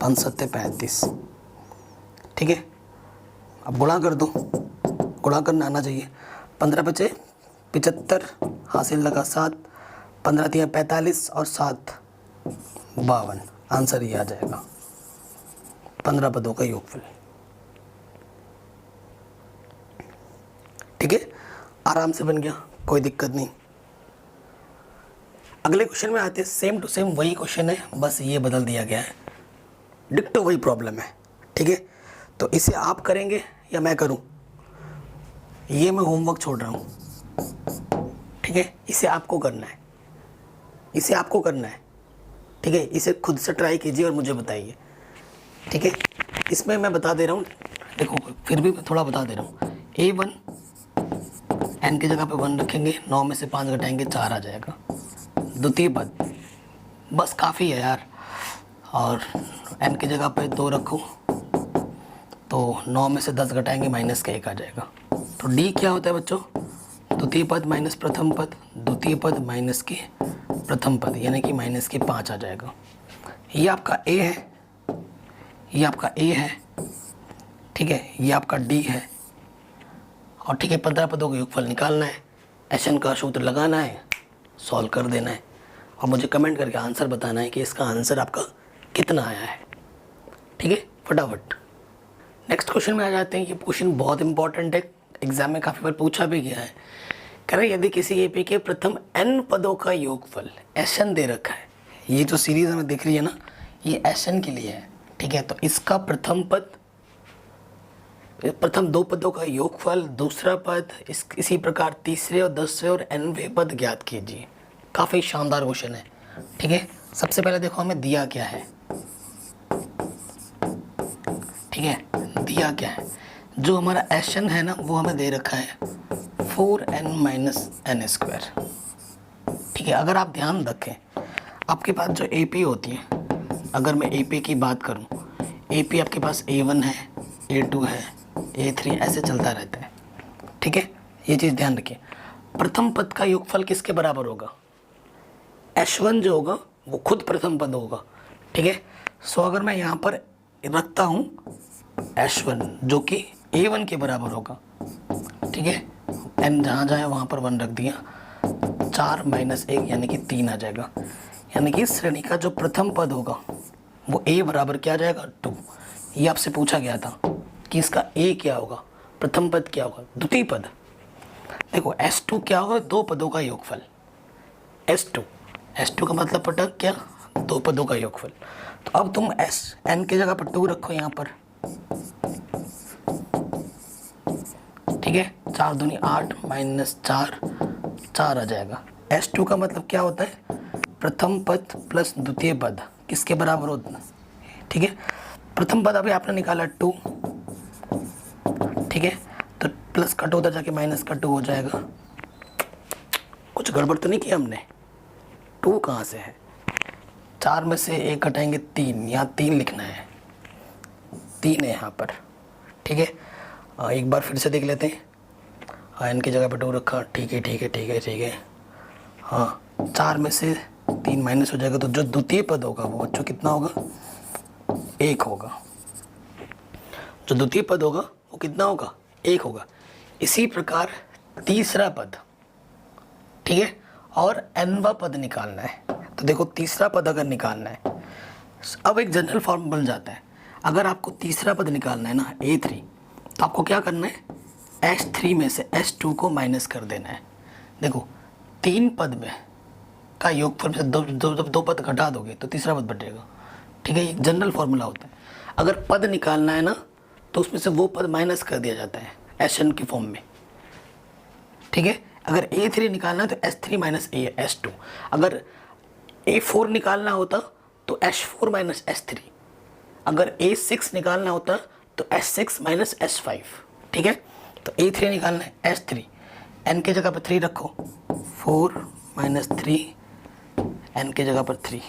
5 7 35, ठीक है। अब गुणा कर दो, गुणा करना आना चाहिए। 15 बचे 75, हासिल लगा 7, 15 3 45 और 7 52, आंसर ये आ जाएगा 15 पदों का योगफल, ठीक है। आराम से बन गया, कोई दिक्कत नहीं। अगले क्वेश्चन में आते हैं, सेम टू सेम वही क्वेश्चन है, बस ये बदल दिया गया है, डिक्टो वही प्रॉब्लम है, ठीक है। तो इसे आप करेंगे या मैं करूं, ये मैं होमवर्क छोड़ रहा हूं, ठीक है। इसे आपको करना है, इसे आपको करना है, ठीक है। इसे खुद से ट्राई कीजिए और मुझे बताइए, ठीक है। इसमें मैं बता दे रहा हूँ, देखो फिर भी मैं थोड़ा बता दे रहा हूँ। A1 n की जगह पे 1 रखेंगे, 9 में से 5 घटाएंगे 4 आ जाएगा। द्वितीय पद बस काफ़ी है यार, और n की जगह पे 2 रखो तो 9 में से 10 घटाएंगे माइनस का 1 आ जाएगा। तो D क्या होता है बच्चों, द्वितीय पद माइनस प्रथम पद, द्वितीय पद माइनस के प्रथम पद, यानी कि माइनस के 5 आ जाएगा। ये आपका A है, ये आपका A है, ठीक है। ये आपका D है, और ठीक है 15 पदों का योगफल निकालना है, एशन का सूत्र लगाना है, सॉल्व कर देना है, और मुझे कमेंट करके आंसर बताना है कि इसका आंसर आपका कितना आया है, ठीक है। फटाफट नेक्स्ट क्वेश्चन में आ जाते हैं। ये क्वेश्चन बहुत इंपॉर्टेंट है, एग्जाम में काफ़ी बार पूछा भी गया है। कह रहे यदि किसी एपी के प्रथम n पदों का योगफल, एशन दे रखा है, ये जो सीरीज हमें दिख रही है ना, ये एशन के लिए है, ठीक है। तो इसका प्रथम 2 पदों का योगफल, दूसरा पद, इसी प्रकार तीसरे और 10वें और nवें पद ज्ञात कीजिए। काफ़ी शानदार क्वेश्चन है, ठीक है। सबसे पहले देखो हमें दिया क्या है, ठीक है, दिया क्या है, जो हमारा एशन है ना वो हमें दे रखा है 4n माइनस एन स्क्वायर, ठीक है। अगर आप ध्यान रखें आपके पास जो AP होती है, अगर मैं AP की बात करूं, AP आपके पास A1 है, A2 है, A3 ऐसे चलता रहता है, ठीक है। ये चीज़ ध्यान रखिए। प्रथम पद का योगफल किसके बराबर होगा, H1 जो होगा वो खुद प्रथम पद होगा, ठीक है। सो अगर मैं यहाँ पर रखता हूँ H1 जो कि A1 के बराबर होगा, ठीक है, n जहाँ जाए वहाँ पर 1 रख दिया, 4 माइनस 1 यानी कि 3 आ जाएगा, यानी कि श्रेणी का जो प्रथम पद होगा वो A बराबर क्या आ जाएगा 2। ये आपसे पूछा गया था कि इसका A क्या होगा, प्रथम पद क्या होगा, द्वितीय पद। देखो S2 क्या होगा, दो पदों का योगफल, S2 का मतलब पटा क्या, दो पदों का योगफल। तो अब तुम n की जगह पर 2 रखो यहाँ पर, ठीक है, 4 दूनी 8 माइनस 4 4 आ जाएगा। S2 का मतलब क्या होता है, प्रथम पद प्लस द्वितीय पद किसके बराबर होता है, ठीक है। प्रथम पद अभी आपने निकाला 2, ठीक है, तो प्लस कट होता जाके माइनस का 2 हो जाएगा। कुछ गड़बड़ तो नहीं किया हमने, 2 कहाँ से है, 4 में से 1 घटाएंगे 3, यहाँ 3 लिखना है, 3 है यहाँ पर, ठीक है। एक बार फिर से देख लेते हैं, n की जगह पर 2 रखा, ठीक है ठीक है ठीक है ठीक है। हाँ 4 में से 3 माइनस हो जाएगा, तो जो द्वितीय पद होगा वो बच्चों कितना होगा, 1 होगा। जो द्वितीय पद होगा वो कितना होगा, 1 होगा। इसी प्रकार तीसरा पद, ठीक है, और nवा पद निकालना है। तो देखो तीसरा पद अगर निकालना है, अब एक जनरल फॉर्म बन जाता है। अगर आपको तीसरा पद निकालना है ना A3, तो आपको क्या करना है, H3 में से H2 को माइनस कर देना है। देखो 3 पद में का योगफल में से दो पद घटा दोगे तो तीसरा पद बचेगा, ठीक है। ये जनरल फॉर्मूला होता है। अगर पद निकालना है ना तो उसमें से वो पद माइनस कर दिया जाता है Sn की फॉर्म में, ठीक है। अगर A3 निकालना है तो S3 माइनस S2, अगर A4 निकालना होता तो H4 माइनस S3, अगर A6 निकालना होता तो S6 माइनस S5, ठीक है। तो A3 निकालना है S3, n की जगह पर 3 रखो, 4 माइनस 3 n की जगह पर 3,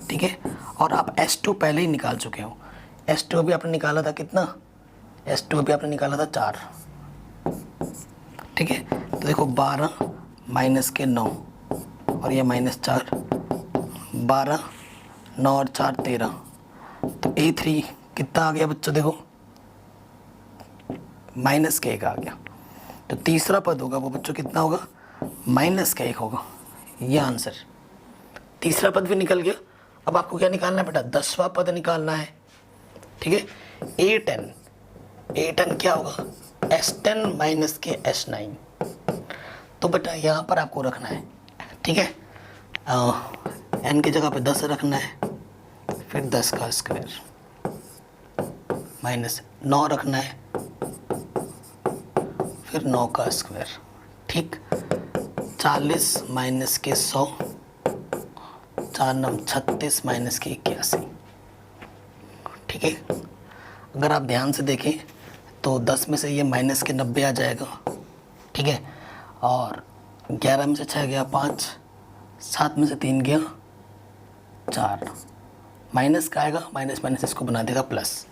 ठीक है। और आप S2 पहले ही निकाल चुके हो, S2 अभी आपने निकाला था कितना, S2 अभी आपने निकाला था 4, ठीक है। तो देखो 12 माइनस के 9 और ये माइनस 4, 12 9 और 4 13, तो A3 कितना आ गया बच्चों, देखो माइनस के 1 आ गया। तो तीसरा पद होगा वो बच्चों कितना होगा, माइनस का 1 होगा। ये आंसर, तीसरा पद भी निकल गया। अब आपको क्या निकालना है बेटा, 10वां पद निकालना है, ठीक है। A10 क्या होगा, S10 माइनस के S9, तो बेटा यहाँ पर आपको रखना है, ठीक है। n की जगह पे 10 रखना है, फिर 10 का स्क्वायर माइनस 9 रखना है, फिर 9 का स्क्वायर, ठीक। 40 माइनस के 100, 4 9 36 माइनस के 81, ठीक है। अगर आप ध्यान से देखें तो 10 में से ये माइनस के 90 आ जाएगा, ठीक है। और 11 में से 6 गया 5, 7 में से 3 गया 4, माइनस का आएगा, माइनस माइनस इसको बना देगा प्लस,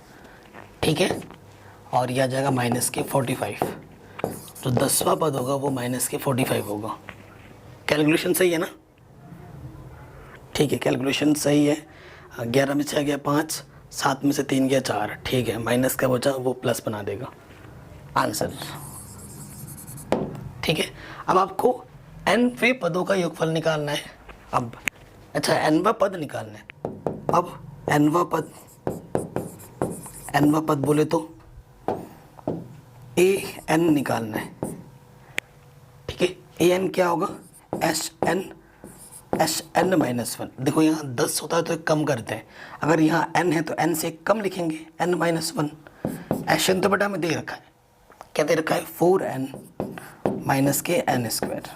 ठीक है। और यह आ जाएगा माइनस के 45, तो 10वां पद होगा वो माइनस के 45 होगा। कैलकुलेशन सही है ना, ठीक है, कैलकुलेशन सही है। 11 में 6 गया 5, 7 में से 3 गया 4, ठीक है। माइनस का बचा वो प्लस बना देगा, आंसर, ठीक है। अब आपको nवें पदों का योगफल निकालना है। अब अच्छा nवा पद निकालना है। अब nवा पद बोले तो an निकालना है, ठीक है। an क्या होगा, Sn माइनस 1। देखो यहाँ 10 होता है तो एक कम करते हैं, अगर यहाँ n है तो n से एक कम लिखेंगे, n माइनस 1। Sn तो बेटा हमें दे रखा है, क्या दे रखा है, 4n माइनस के n स्क्वायर।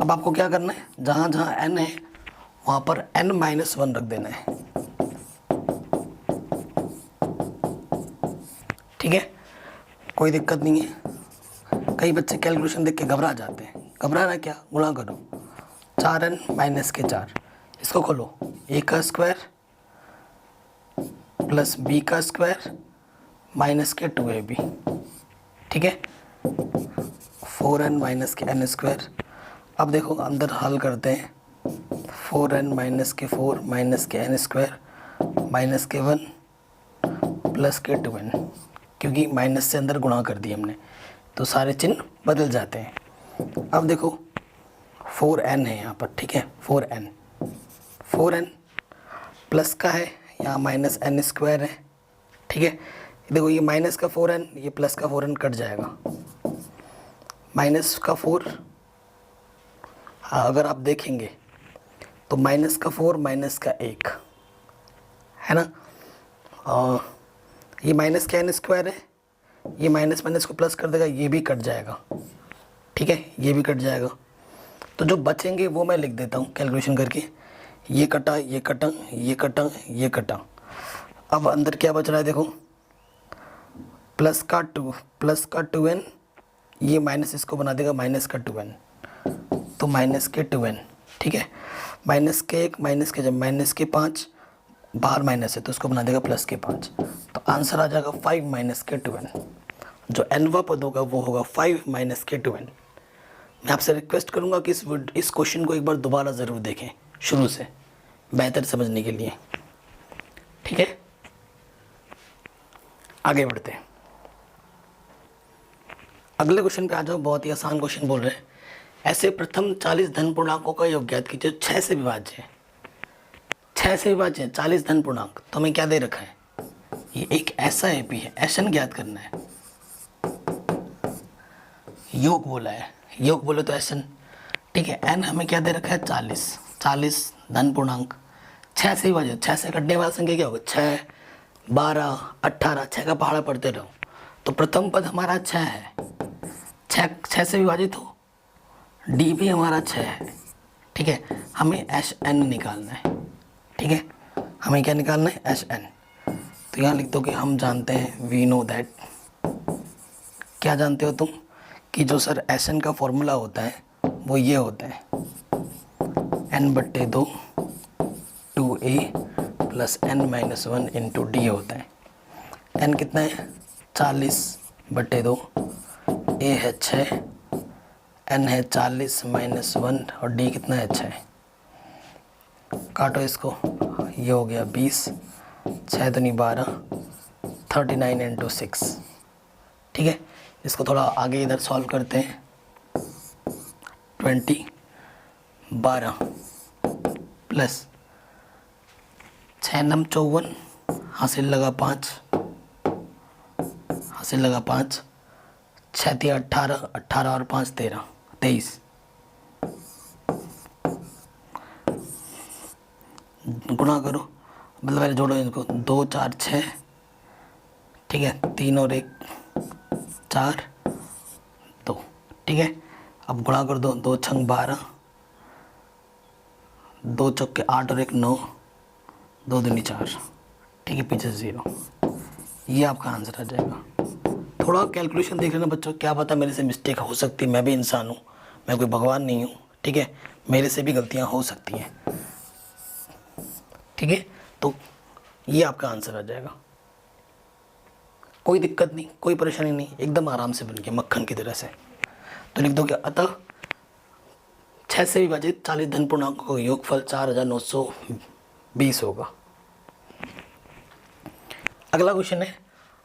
अब आपको क्या करना है, जहाँ जहाँ n है वहाँ पर n-1 रख देना है, ठीक है, कोई दिक्कत नहीं है। कई बच्चे कैलकुलेशन देख के घबरा जाते हैं, घबराना क्या, गुणा करो 4n-4, इसको खोलो, a का स्क्वायर प्लस b का स्क्वायर माइनस के 2ab, ठीक है, 4n माइनस के n स्क्वायर। अब देखो अंदर हल करते हैं, 4n माइनस के 4 माइनस के n स्क्वायर माइनस के 1 प्लस के 2n, क्योंकि माइनस से अंदर गुणा कर दिया हमने तो सारे चिन्ह बदल जाते हैं। अब देखो 4n है यहाँ पर, ठीक है, 4n प्लस का है, यहाँ माइनस n स्क्वायर है, ठीक है। देखो ये माइनस का 4n, ये प्लस का 4n कट जाएगा, माइनस का 4, हाँ अगर आप देखेंगे तो माइनस का 4 माइनस का 1 है ना, ये माइनस का n स्क्वायर है, ये माइनस माइनस को प्लस कर देगा, ये भी कट जाएगा, ठीक है, ये भी कट जाएगा। तो जो बचेंगे वो मैं लिख देता हूँ कैलकुलेशन करके, ये कटा, ये कटा, ये कटा, ये कटा। अब अंदर क्या बच रहा है देखो, प्लस का 2n, ये माइनस इसको बना देगा माइनस का 2n, तो माइनस के 2n, ठीक है, माइनस के 1 माइनस के, जब माइनस के 5 बाहर माइनस है तो इसको बना देगा प्लस के 5, तो आंसर आ जाएगा 5 माइनस के 2n। जो nवा पद होगा वो होगा 5 माइनस के 2n। मैं आपसे रिक्वेस्ट करूंगा कि इस क्वेश्चन को एक बार दोबारा ज़रूर देखें शुरू से, बेहतर समझने के लिए, ठीक है। आगे बढ़ते हैं, अगले क्वेश्चन पे आ जाओ। बहुत ही आसान क्वेश्चन बोल रहे हैं, ऐसे प्रथम 40 धन पूर्णांकों का योग ज्ञात कीजिए 6 से विभाज्य है, 6 से विभाज्य है 40 धन पूर्णांक। तो हमें क्या दे रखा है, ये एक ऐसा एपी है, एशन ज्ञात करना है, योग बोला है, योग बोले तो एशन, ठीक है। एन हमें क्या दे रखा है 40 धन पूर्णांक, 6 से विभाज्य, 6 से कटने वाला संख्या क्या होगा, 6, 12, 18, 6 का पहाड़ा पढ़ते रहो। तो प्रथम पद हमारा 6 है, 6 से विभाजित हो, डी भी हमारा 6 है, ठीक है। हमें एच एन निकालना है, ठीक है, हमें क्या निकालना है, एच एन। तो यहाँ लिख दो कि हम जानते हैं, वी नो दैट, क्या जानते हो तुम, कि जो सर एस एन का फॉर्मूला होता है वो ये होता है, n/2 2a plus n-1 into D होता है। n कितना है 40/2, a है 6, n है 40-1 और d कितना है 6। काटो इसको, ये हो गया 20, 6 दूनी 12, 39 इंटू 6, ठीक है। इसको थोड़ा आगे इधर सॉल्व करते हैं, 20 12 प्लस 6 9 54, हासिल लगा 5, हासिल लगा 5, 6 3 18, 18 और 5 13, 23। गुणा करो, मतलब पहले जोड़ो इनको, 2 4 6, ठीक है, 3 और 1 4 2, ठीक है। अब गुणा कर दो, 2 छंग 12, 2 चौके 8 और 1 9, 2 दूनी 4, ठीक है, पीछे 0। ये आपका आंसर आ जाएगा। थोड़ा कैलकुलेशन देख लेना बच्चों, क्या पता मेरे से मिस्टेक हो सकती है, मैं भी इंसान हूँ, मैं कोई भगवान नहीं हूँ, ठीक है, मेरे से भी गलतियाँ हो सकती हैं, ठीक है। तो ये आपका आंसर आ जाएगा, कोई दिक्कत नहीं, कोई परेशानी नहीं, एकदम आराम से बन गया मक्खन की तरह से। तो लिख दो कि अतः 6 से विभाजित 40 धन पूर्णांकों का योगफल 4920 होगा। अगला क्वेश्चन है,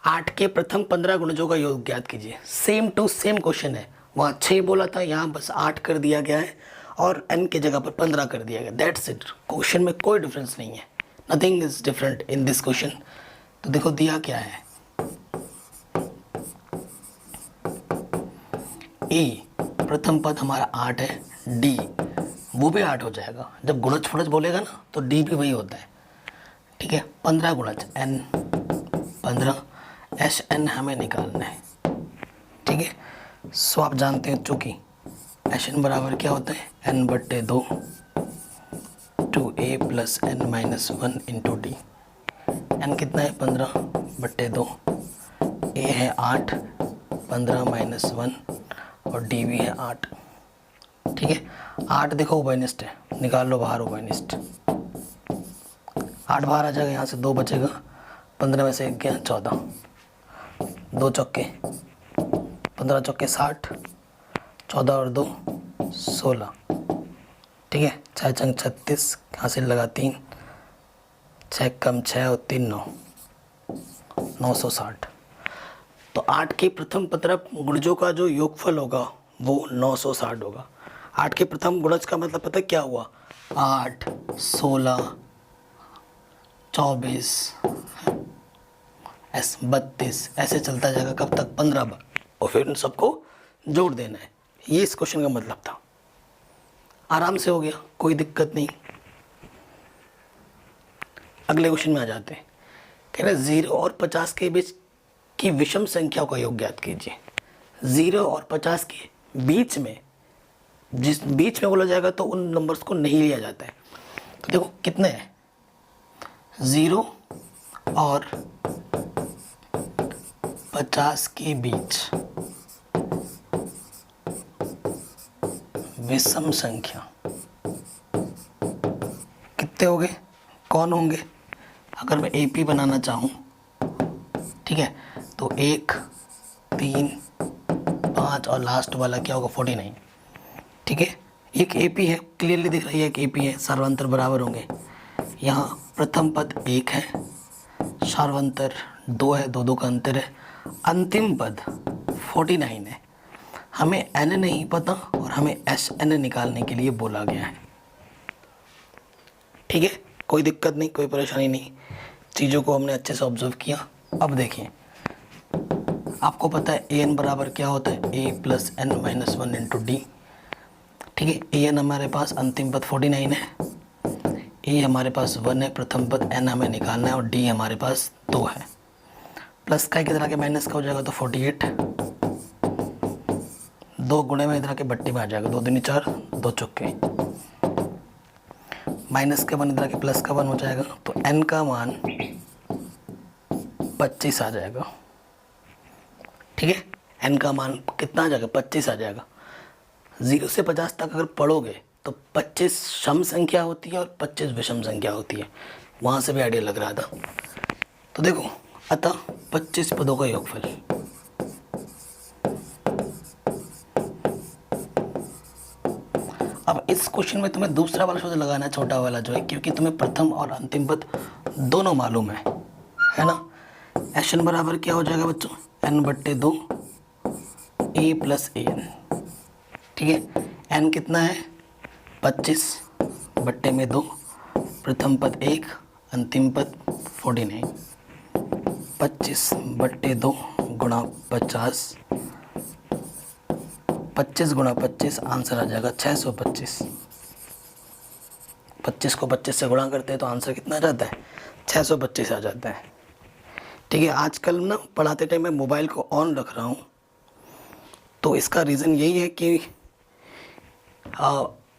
8 के प्रथम 15 गुणजों का योग ज्ञात कीजिए। सेम टू सेम क्वेश्चन है, वहाँ 6 बोला था, यहाँ बस 8 कर दिया गया है और n के जगह पर 15 कर दिया गया, दैट्स इट। क्वेश्चन में कोई डिफरेंस नहीं है, nothing is different in this question. तो देखो दिया क्या है, ए प्रथम पद हमारा 8 है, डी वो भी 8 हो जाएगा, जब गुणज फुणज बोलेगा ना तो डी भी वही होता है, ठीक है। 15 गुणज n 15, एच एन हमें निकालना है, ठीक है। सो आप जानते हैं चूँकि एच एन बराबर क्या होता है, n/2 2a plus n minus 1 into D. n कितना है 15/2, a है 8, 15 माइनस 1 और डी भी है 8। ठीक है, 8 देखो उभयनिष्ठ है, निकाल लो बाहर उभयनिष्ठ। 8 बाहर आ जाएगा, यहाँ से 2 बचेगा, 15 में से 1 गया 14, 2 चौके 15 चौके 60, 14 और 2 16। ठीक है, 6 चंग 36, हासिल लगा 3, 6 कम 6 और 3 9, 960। तो 8 के प्रथम तरफ गुणजों का जो योगफल होगा वो 960 होगा। 8 के प्रथम गुणज का मतलब पता है क्या हुआ, 8 16 24 ऐसे 32 ऐसे चलता जाएगा, कब तक 15 बार, और फिर उन सबको जोड़ देना है। ये इस क्वेश्चन का मतलब था। आराम से हो गया, कोई दिक्कत नहीं। अगले क्वेश्चन में आ जाते हैं। कह रहे 0 और 50 के बीच की विषम संख्याओं का योग ज्ञात कीजिए। 0 और 50 के बीच में, जिस बीच में बोला जाएगा तो उन नंबर्स को नहीं लिया जाता है। तो देखो कितने हैं, 0 और 50 के बीच विषम संख्या कितने हो गए, कौन होंगे। अगर मैं एपी बनाना चाहूँ, ठीक है, तो 1 3 5 और लास्ट वाला क्या होगा 49। ठीक है, एक एपी है, क्लियरली दिख रही है एक एपी है, सार्वंतर बराबर होंगे। यहाँ प्रथम पद 1 है, सार्वंतर 2 है, 2 2 का अंतर है, अंतिम पद 49 है। हमें एन नहीं पता और हमें एस एन निकालने के लिए बोला गया है। ठीक है, कोई दिक्कत नहीं, कोई परेशानी नहीं, चीज़ों को हमने अच्छे से ऑब्जर्व किया। अब देखिए, आपको पता है ए एन बराबर क्या होता है, A plus n minus 1 into D. ठीक है, ए एन हमारे पास अंतिम पद 49 है, ए हमारे पास 1 है प्रथम पद, एन हमें निकालना है और डी हमारे पास 2 है। प्लस का किधर आके माइनस का हो जाएगा तो 48, 2 गुणे में इधर आके बट्टी में आ जाएगा, 2 दूनी 4, 2 चौके, माइनस का 1 इधर आके प्लस का 1 हो जाएगा, तो एन का मान 25 आ जाएगा। ठीक है, एन का मान कितना आ जाएगा 25 आ जाएगा। 0 से 50 तक अगर पढ़ोगे तो 25 सम संख्या होती है और 25 विषम संख्या होती है, वहाँ से भी आइडिया लग रहा था। तो देखो, अतः 25 पदों का योगफल, अब इस क्वेश्चन में तुम्हें दूसरा वाला शब्द लगाना है, छोटा वाला जो है, क्योंकि तुम्हें प्रथम और अंतिम पद दोनों मालूम है ना। एस एन बराबर क्या हो जाएगा बच्चों, n/2 A plus A N. ठीक है, n कितना है 25/2, प्रथम पद 1, अंतिम पद 49, 25/2 गुणा 50, 25 गुणा 25 आंसर आ जाएगा 625। 25 को 25 से गुणा करते हैं तो आंसर कितना आ जाता है 625 आ जाता है। ठीक है, आजकल ना पढ़ाते टाइम मैं मोबाइल को ऑन रख रहा हूँ, तो इसका रीज़न यही है कि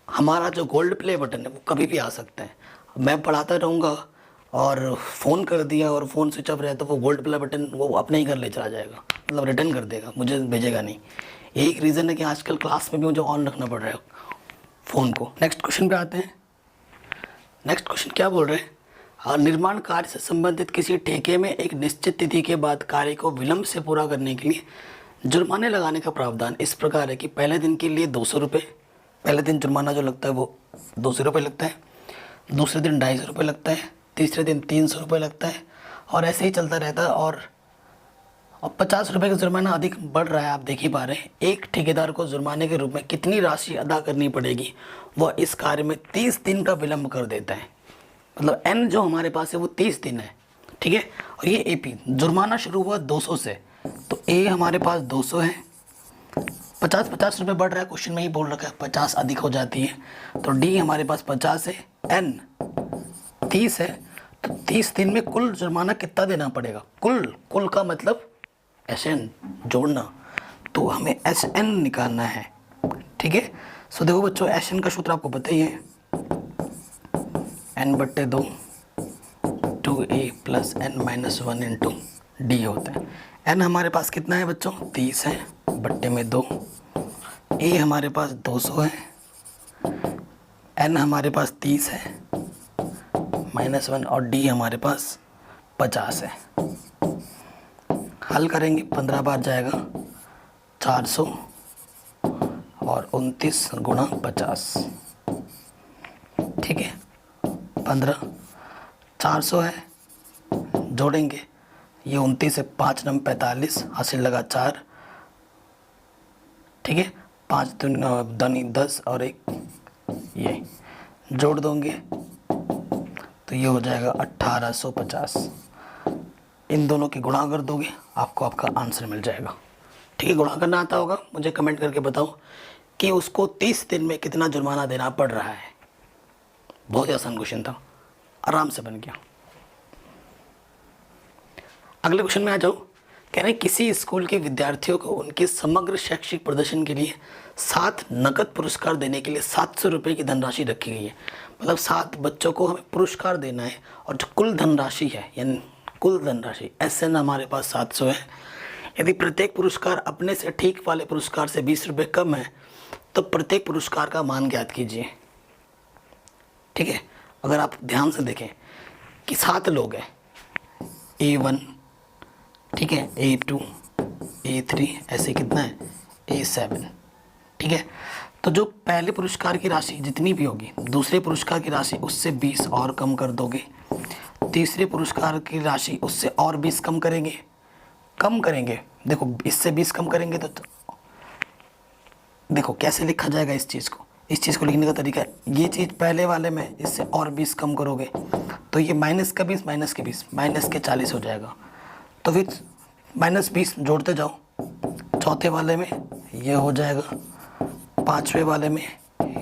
हमारा जो गोल्ड प्ले बटन है वो कभी भी आ सकता है। मैं पढ़ाता रहूँगा और फ़ोन कर दिया और फ़ोन स्विच ऑफ रहा तो वो गोल्ड प्ले बटन वो अपने ही घर ले चला जाएगा, मतलब रिटर्न कर देगा, मुझे भेजेगा नहीं। यही एक रीज़न है कि आजकल क्लास में भी मुझे ऑन रखना पड़ रहा है फ़ोन को। नेक्स्ट क्वेश्चन पे आते हैं। नेक्स्ट क्वेश्चन क्या बोल रहे हैं, निर्माण कार्य से संबंधित किसी ठेके में एक निश्चित तिथि के बाद कार्य को विलंब से पूरा करने के लिए जुर्माने लगाने का प्रावधान इस प्रकार है कि पहले दिन के लिए 200 रुपये, पहले दिन जुर्माना जो लगता है वो 200 रुपये लगता है, दूसरे दिन 250 रुपये लगता है, तीसरे दिन 300 रुपये लगता है, और ऐसे ही चलता रहता है। और 50 रुपये का जुर्माना अधिक बढ़ रहा है, आप देख ही पा रहे हैं। एक ठेकेदार को जुर्माने के रूप में कितनी राशि अदा करनी पड़ेगी, वह इस कार्य में 30 दिन का विलंब कर देता है। मतलब एन जो हमारे पास है वो 30 दिन है। ठीक है, और ये एपी जुर्माना शुरू हुआ 200 से, तो ए हमारे पास 200 है, 50 रुपये बढ़ रहा है, क्वेश्चन में ही बोल रखा है 50 अधिक हो जाती है, तो डी हमारे पास 50 है, एन 30 है, तो 30 दिन में कुल जुर्माना कितना देना पड़ेगा, कुल का मतलब एस एन जोड़ना, तो हमें एस एन निकालना है। ठीक है, सो देखो बच्चों, एस एन का सूत्र आपको पता ही है, n/2 2a plus n-1 into D होता है। n हमारे पास कितना है बच्चों? 30 है, बट्टे में 2। a हमारे पास 200 है, n हमारे पास 30 है -1 और d हमारे पास 50 है। हल करेंगे, 15 बार जाएगा 400 और 29 गुणा 50, ठीक है। 15 400 है, जोड़ेंगे, ये 29 है, 5 9 45, हासिल लगा 4, ठीक है। 5 दूनी 10 और 1 ये जोड़ दोगे तो ये हो जाएगा 1850। इन दोनों की गुणा कर दोगे, आपको आपका आंसर मिल जाएगा, ठीक है। गुणा करना आता होगा, मुझे कमेंट करके बताओ कि उसको 30 दिन में कितना जुर्माना देना पड़ रहा है। बहुत ही आसान क्वेश्चन था, आराम से बन गया। अगले क्वेश्चन में आ जाओ। कह रहे हैं किसी स्कूल के विद्यार्थियों को उनके समग्र शैक्षिक प्रदर्शन के लिए 7 नकद पुरस्कार देने के लिए 700 रुपये की धनराशि रखी गई है। मतलब 7 बच्चों को हमें पुरस्कार देना है, और जो कुल धनराशि है, यानी कुल धनराशि SN हमारे पास 700 है। यदि प्रत्येक पुरस्कार अपने से ठीक वाले पुरस्कार से 20 रुपये कम है तो प्रत्येक पुरस्कार का मान ज्ञात कीजिए, ठीक है। अगर आप ध्यान से देखें कि 7 लोग हैं, A1, ठीक है, A2, A3, ऐसे कितना है A7, ठीक है। तो जो पहले पुरस्कार की राशि जितनी भी होगी, दूसरे पुरस्कार की राशि उससे 20 और कम कर दोगे, तीसरे पुरस्कार की राशि उससे और 20 कम करेंगे। देखो इससे 20 कम करेंगे तो देखो कैसे लिखा जाएगा इस चीज़ को लिखने का तरीका है, ये चीज़ पहले वाले में इससे और 20 कम करोगे तो ये -20 -40 हो जाएगा। तो फिर -20 जोड़ते जाओ, चौथे वाले में ये हो जाएगा, पाँचवें वाले में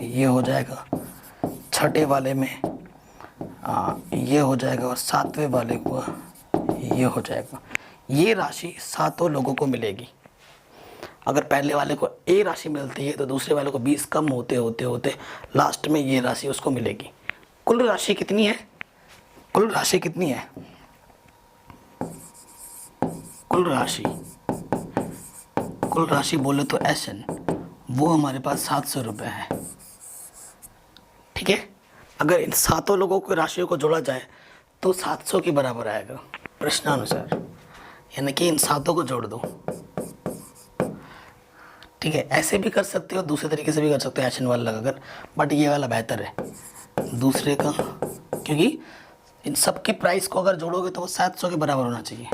ये हो जाएगा, छठे वाले में ये हो जाएगा, और सातवें वाले को ये हो जाएगा। ये राशि 7 लोगों को मिलेगी। अगर पहले वाले को A राशि मिलती है तो दूसरे वाले को 20 कम होते होते लास्ट में ये राशि उसको मिलेगी। कुल राशि कितनी है? कुल राशि बोले तो SN, वो हमारे पास 700 रुपये है, ठीक है। अगर इन 7 लोगों की राशियों को जोड़ा जाए तो 700 के बराबर आएगा प्रश्नानुसार, यानी कि इन 7 को जोड़ दो, ठीक है। ऐसे भी कर सकते हो, दूसरे तरीके से भी कर सकते हो SN वाला लगाकर, बट ये वाला बेहतर है दूसरे का, क्योंकि इन सब के प्राइस को अगर जोड़ोगे तो वो 700 के बराबर होना चाहिए।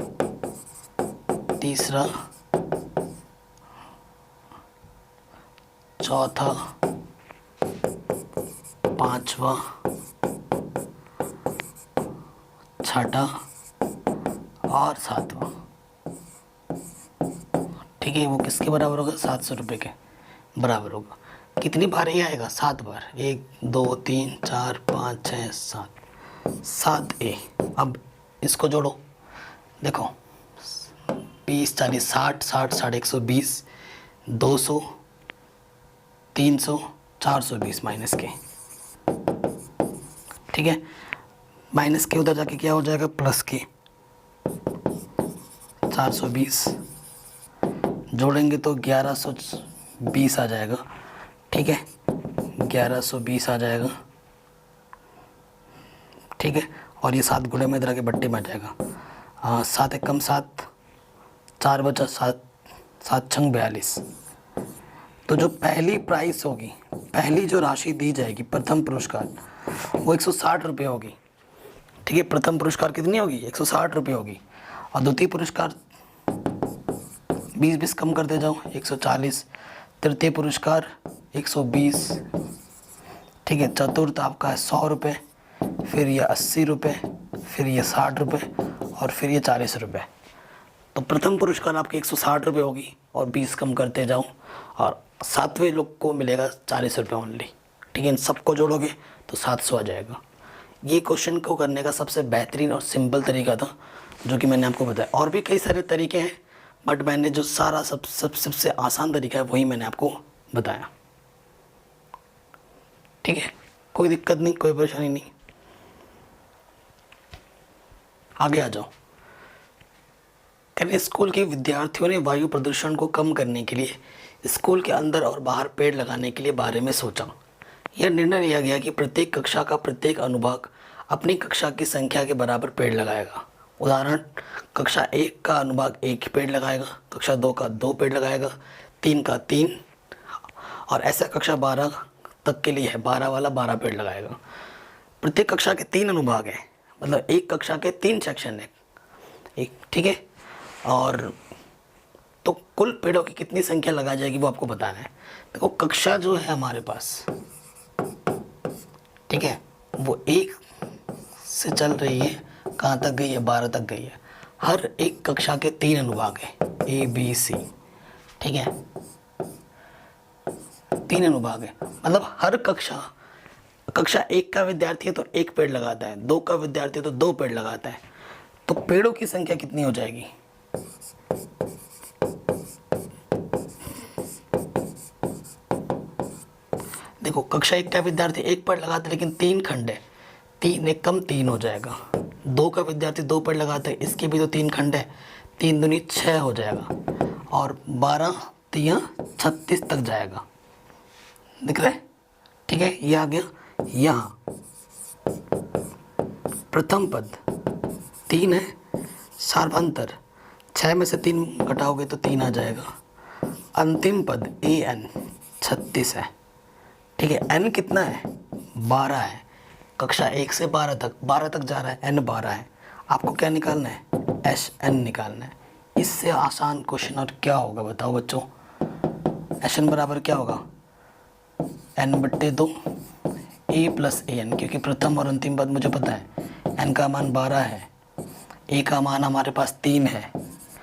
तीसरा, चौथा, पांचवा, छठा और सातवां, ठीक है। वो किसके बराबर होगा? 700 रुपये के बराबर होगा। कितनी बार ये आएगा? 7 बार। 1 2 3 4 5 6 7 A। अब इसको जोड़ो, देखो 20 40 60 60 60 120 200 300 420 माइनस के, ठीक है। माइनस के उधर जाके क्या हो जाएगा? प्लस के। 420 जोड़ेंगे तो 1120 आ जाएगा, ठीक है। 1120 आ जाएगा, ठीक है। और ये 7 गुणे में इधर आके बट्टे में आ जाएगा। 7 एकम 7, 4 बचा 7, 7 छंग 42। तो जो पहली प्राइस होगी, पहली जो राशि दी जाएगी प्रथम पुरस्कार, वो 160 रुपये होगी, ठीक है। प्रथम पुरस्कार कितनी होगी? 160 रुपये होगी। और द्वितीय पुरस्कार 20 कम करते जाओ, 140। तृतीय पुरस्कार 120, ठीक है। चतुर्थ आपका है 100 रुपये, फिर ये 80 रुपये, फिर ये 60 रुपये और फिर ये 40 रुपये। तो प्रथम पुरस्कार आपके 160 रुपये होगी और 20 कम करते जाओ, और 7वें लोग को मिलेगा 40 रुपये ओनली, ठीक है। इन सबको जोड़ोगे तो 700 आ जाएगा। ये क्वेश्चन को करने का सबसे बेहतरीन और सिंपल तरीका था जो कि मैंने आपको बताया। और भी कई सारे तरीके हैं, बट मैंने जो सारा सबसे आसान तरीका है वही मैंने आपको बताया, ठीक है। कोई दिक्कत नहीं, कोई परेशानी नहीं। आगे आ जाओ। कहते स्कूल के विद्यार्थियों ने वायु प्रदूषण को कम करने के लिए स्कूल के अंदर और बाहर पेड़ लगाने के लिए बारे में सोचा। यह निर्णय लिया गया कि प्रत्येक कक्षा का प्रत्येक अनुभाग अपनी कक्षा की संख्या के बराबर पेड़ लगाएगा। उदाहरण, कक्षा 1 का अनुभाग 1 पेड़ लगाएगा, कक्षा 2 का 2 पेड़ लगाएगा, 3 का 3, और ऐसा कक्षा 12 तक के लिए है, 12 वाला 12 पेड़ लगाएगा। प्रत्येक कक्षा के 3 अनुभाग हैं, मतलब एक कक्षा के 3 सेक्शन है एक, ठीक है। और तो कुल पेड़ों की कितनी संख्या लगाई जाएगी वो आपको बताना है। देखो कक्षा जो है हमारे पास, ठीक है, वो 1 से चल रही है, कहाँ तक गई है, 12 तक गई है। हर एक कक्षा के 3 अनुभाग है, A B C, ठीक है, 3 अनुभाग है, मतलब हर कक्षा 1 का विद्यार्थी है तो 1 पेड़ लगाता है, 2 का विद्यार्थी है तो 2 पेड़ लगाता है। तो पेड़ों की संख्या कितनी हो जाएगी? देखो कक्षा 1 का विद्यार्थी 1 पेड़ लगाता है, लेकिन 3 खंड है, 3 एक कम 3 हो जाएगा। 2 का विद्यार्थी 2 पेड़ लगाता है, इसके भी तो 3 खंड है, 3 दूनी 6 हो जाएगा, और 12 3 36 तक जाएगा। दिख रहा है? ठीक है, ये आ गया। यहाँ प्रथम पद 3 है, सार्वंतर 6 में से 3 घटाओगे तो 3 आ जाएगा। अंतिम पद AN 36 है, ठीक है। n कितना है? 12 है। कक्षा 1 से 12 तक जा रहा है, n 12 है। आपको क्या निकालना है? SN निकालना है। इससे आसान क्वेश्चन और क्या होगा बताओ बच्चों? SN बराबर क्या होगा? n/2 A + AN, क्योंकि प्रथम और अंतिम पद मुझे पता है। n का मान 12 है, A का मान हमारे पास 3 है,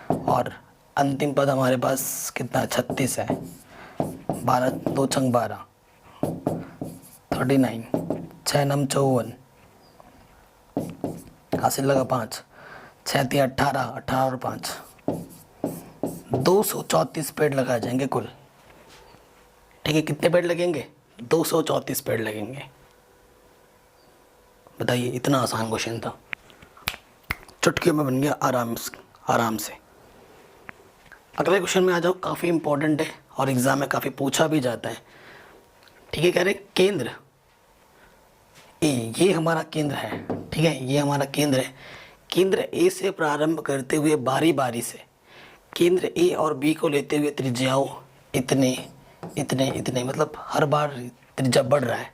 और अंतिम पद हमारे पास कितना? 36 है। 12 2 छंग 12 39, 6 9 54, हासिल लगा 5, 6 3 18, 18 और 5 234 पेड़ लगाए जाएंगे कुल, ठीक है। कितने पेड़ लगेंगे? 234 पेड़ लगेंगे। बताइए, इतना आसान क्वेश्चन था, चुटकियों में बन गया आराम से। अगले क्वेश्चन में आ जाओ, काफ़ी इंपॉर्टेंट है और एग्जाम में काफ़ी पूछा भी जाता है, ठीक है। कह रहे केंद्र ए, ये हमारा केंद्र है, ठीक है, ये हमारा केंद्र है। केंद्र ए से प्रारंभ करते हुए बारी बारी से केंद्र ए और बी को लेते हुए त्रिज्याओं इतने इतने इतने, मतलब हर बार त्रिज्या बढ़ रहा है।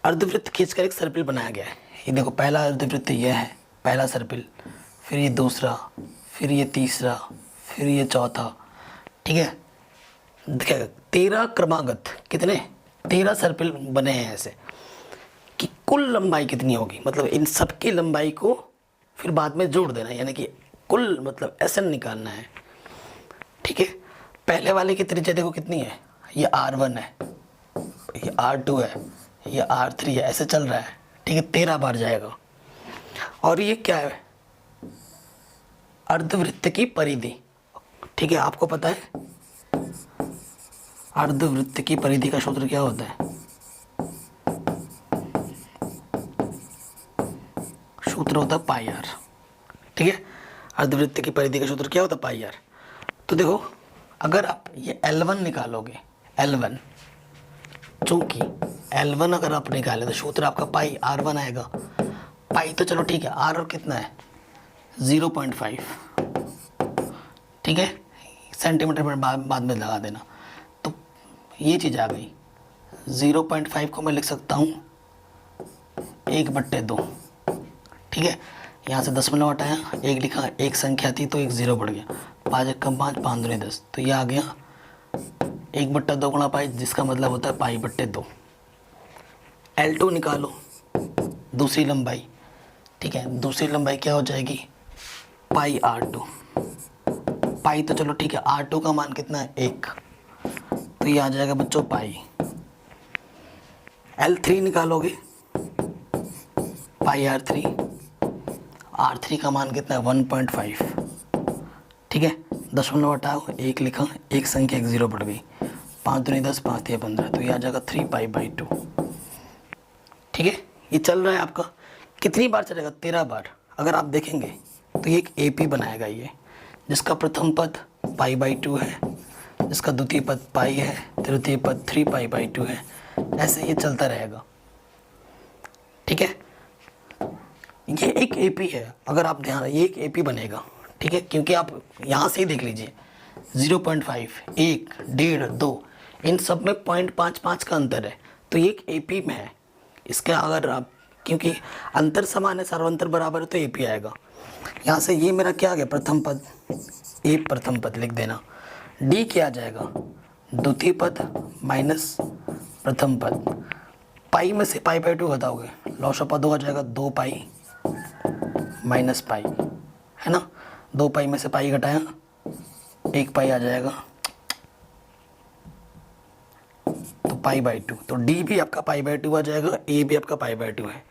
अर्धवृत्त खींचकर एक सर्पिल बनाया गया है। ये देखो, पहला अर्धवृत्त यह है, पहला सर्पिल, फिर ये दूसरा, फिर ये तीसरा, फिर ये चौथा, ठीक है। देखिएगा 13 क्रमागत, कितने? 13 सर्पिल बने हैं ऐसे, कि कुल लंबाई कितनी होगी, मतलब इन सब की लंबाई को फिर बाद में जोड़ देना है, यानी कि कुल मतलब SN निकालना है, ठीक है। पहले वाले की त्रिज्या देखो कितनी है, ये R1 है, ये R2 है, ये R3 है, ऐसे चल रहा है, ठीक है। 13 बार जाएगा। और ये क्या है? अर्धवृत्त की परिधि, ठीक है। आपको पता है अर्धवृत्त की परिधि का सूत्र क्या होता है? सूत्र होता है पाई आर, ठीक है। अर्धवृत्त की परिधि का सूत्र क्या होता है? पाई आर। तो देखो, अगर आप ये L1 निकालोगे, L1, चूंकि L1 अगर आप निकाले तो सूत्र आपका पाई R1 आएगा। पाई तो चलो ठीक है, R और कितना है? 0.5, ठीक है। सेंटीमीटर में बाद में लगा देना, तो ये चीज़ आ गई। 0.5 को मैं लिख सकता हूँ 1/2, ठीक है। यहाँ से दशमलव हटाया, 1 लिखा, एक संख्या थी तो 1 0 बढ़ गया, 5 1 5, 5 2 10, तो ये आ गया 1/2 गुणा पाई, जिसका मतलब होता है पाई/2। L2 निकालो, दूसरी लंबाई, ठीक है। दूसरी लंबाई क्या हो जाएगी? पाई R2। पाई तो चलो ठीक है, R2 का मान कितना है? 1, तो ये आ जाएगा बच्चों पाई। L3 निकालोगे, पाई R3, R3 का मान कितना है? 1.5, ठीक है। दशमलव हटाओ, 1 लिखा, एक संख्या 1 0 बढ़ गई, 5 2 10, 5 3 15, तो ये आ जाएगा 3π/2, ठीक है। ये चल रहा है आपका, कितनी बार चलेगा? 13 बार। अगर आप देखेंगे तो ये एक AP बनाएगा ये, जिसका प्रथम पद π/2 है, जिसका द्वितीय पद पाई है, तृतीय पद 3π/2 है, ऐसे ये चलता रहेगा। ठीक है, ये एक AP है, अगर आप ध्यान, ये एक AP बनेगा। ठीक है, क्योंकि आप यहाँ से ही देख लीजिए 0.5, 1, 1.5, 2, इन सब में 0.55 का अंतर है, तो ये एक AP में है। इसका अगर आप, क्योंकि अंतर समान है, सर्वांतर बराबर है, तो AP आएगा। यहाँ से ये मेरा क्या आ गया, प्रथम पद, A प्रथम पद लिख देना। D क्या आ जाएगा, द्वितीय पद माइनस प्रथम पद। पाई में से π/2 घटाओगे, लॉस ऑफ पद हो जाएगा 2π माइनस पाई, है ना। 2π में से पाई घटाया 1π आ जाएगा, तो π/2, तो D भी आपका π/2 आ जाएगा, A भी आपका π/2 है।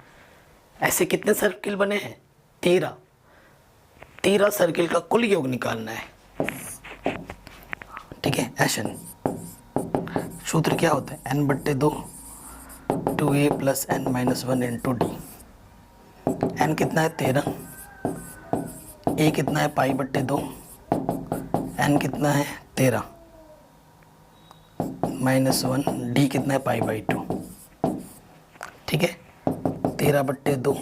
ऐसे कितने सर्किल बने हैं, 13 सर्किल का कुल योग निकालना है। ठीक है, Sn सूत्र क्या होता है, n/2 2a + n - 1 × d। n कितना है 13, a कितना है π/2, n कितना है 13 -1, d कितना है π/2। ठीक है, 13/2,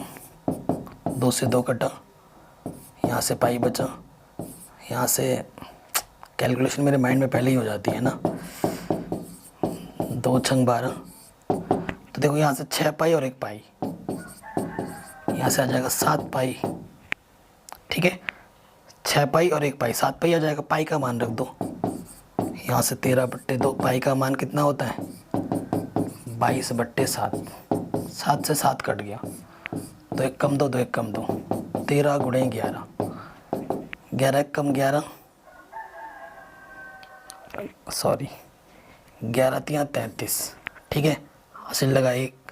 2 से 2 कटा, यहाँ से पाई बचा, यहाँ से कैलकुलेशन मेरे माइंड में पहले ही हो जाती है ना, 2 छंग 12, तो देखो यहाँ से 6π और 1π, यहाँ से आ जाएगा 7π। ठीक है, 6π और 1π, 7π आ जाएगा, पाई का मान रख दो, यहाँ से 13/2, पाई का मान कितना होता है 22/7, 7 से 7 कट गया, तो 1 कम 2, 2 1 कम 2, 13 × 11, 11 1 कम 11, सॉरी 11 3 33। ठीक है, हासिल लगा 1,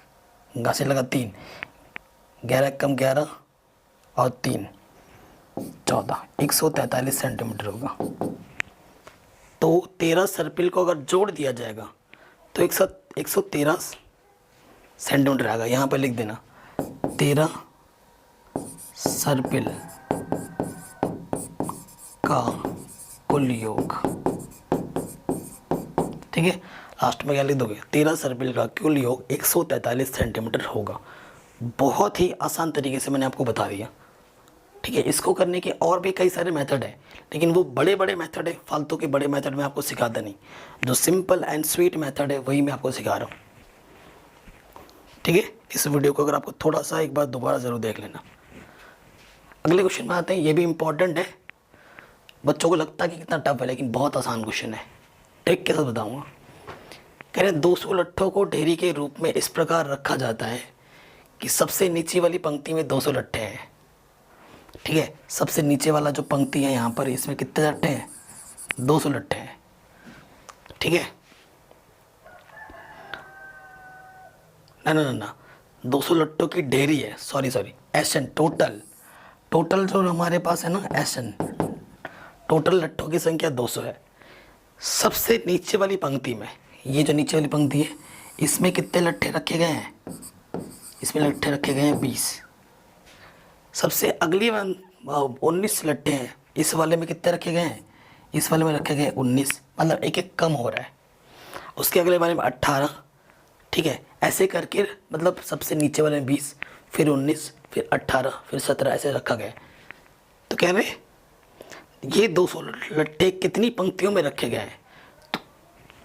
हासिल लगा 3, 11 1 कम 11 और 3 14, 143 सेंटीमीटर होगा। तो 13 सर्पिल को अगर जोड़ दिया जाएगा तो 113 सेंटीमीटर आएगा। यहाँ पर लिख देना 13 सर्पिल का कुल योग। ठीक है, लास्ट में क्या लिख दोगे, 13 सर्पिल का कुल योग 143 सेंटीमीटर होगा। बहुत ही आसान तरीके से मैंने आपको बता दिया। ठीक है, इसको करने के और भी कई सारे मेथड है, लेकिन वो बड़े बड़े मेथड है, फालतू के बड़े मेथड में आपको सिखाता नहीं। जो सिंपल एंड स्वीट मेथड है वही मैं आपको सिखा रहा हूँ। ठीक है, इस वीडियो को अगर आपको थोड़ा सा एक बार दोबारा ज़रूर देख लेना। अगले क्वेश्चन में आते हैं, ये भी इम्पॉर्टेंट है, बच्चों को लगता है कि कितना टफ है, लेकिन बहुत आसान क्वेश्चन है। ट्रिक के साथ बताऊँगा। कह रहे 200 लट्ठों को ढेरी के रूप में इस प्रकार रखा जाता है कि सबसे नीचे वाली पंक्ति में 200 लट्ठे हैं। ठीक है, सबसे नीचे वाला जो पंक्ति है यहाँ पर, इसमें कितने लट्ठे हैं, 200 लट्ठे हैं। ठीक है, ना 200 लट्ठों की ढेरी है, सॉरी Sn टोटल जो हमारे पास है ना, Sn टोटल लट्ठों की संख्या 200 है। सबसे नीचे वाली पंक्ति में, ये जो नीचे वाली पंक्ति है, इसमें कितने लट्ठे रखे गए हैं, इसमें लट्ठे रखे गए हैं 20। सबसे अगली 19 लट्ठे हैं, इस वाले में कितने रखे गए हैं, इस वाले में रखे गए 19, मतलब एक एक कम हो रहा है। उसके अगले वाले में 18। ठीक है, ऐसे करके मतलब सबसे नीचे वाले में 20, फिर 19, फिर 18, फिर 17, ऐसे रखा गया। तो कह रहे ये 200 लट्ठे कितनी पंक्तियों में रखे गए हैं, तो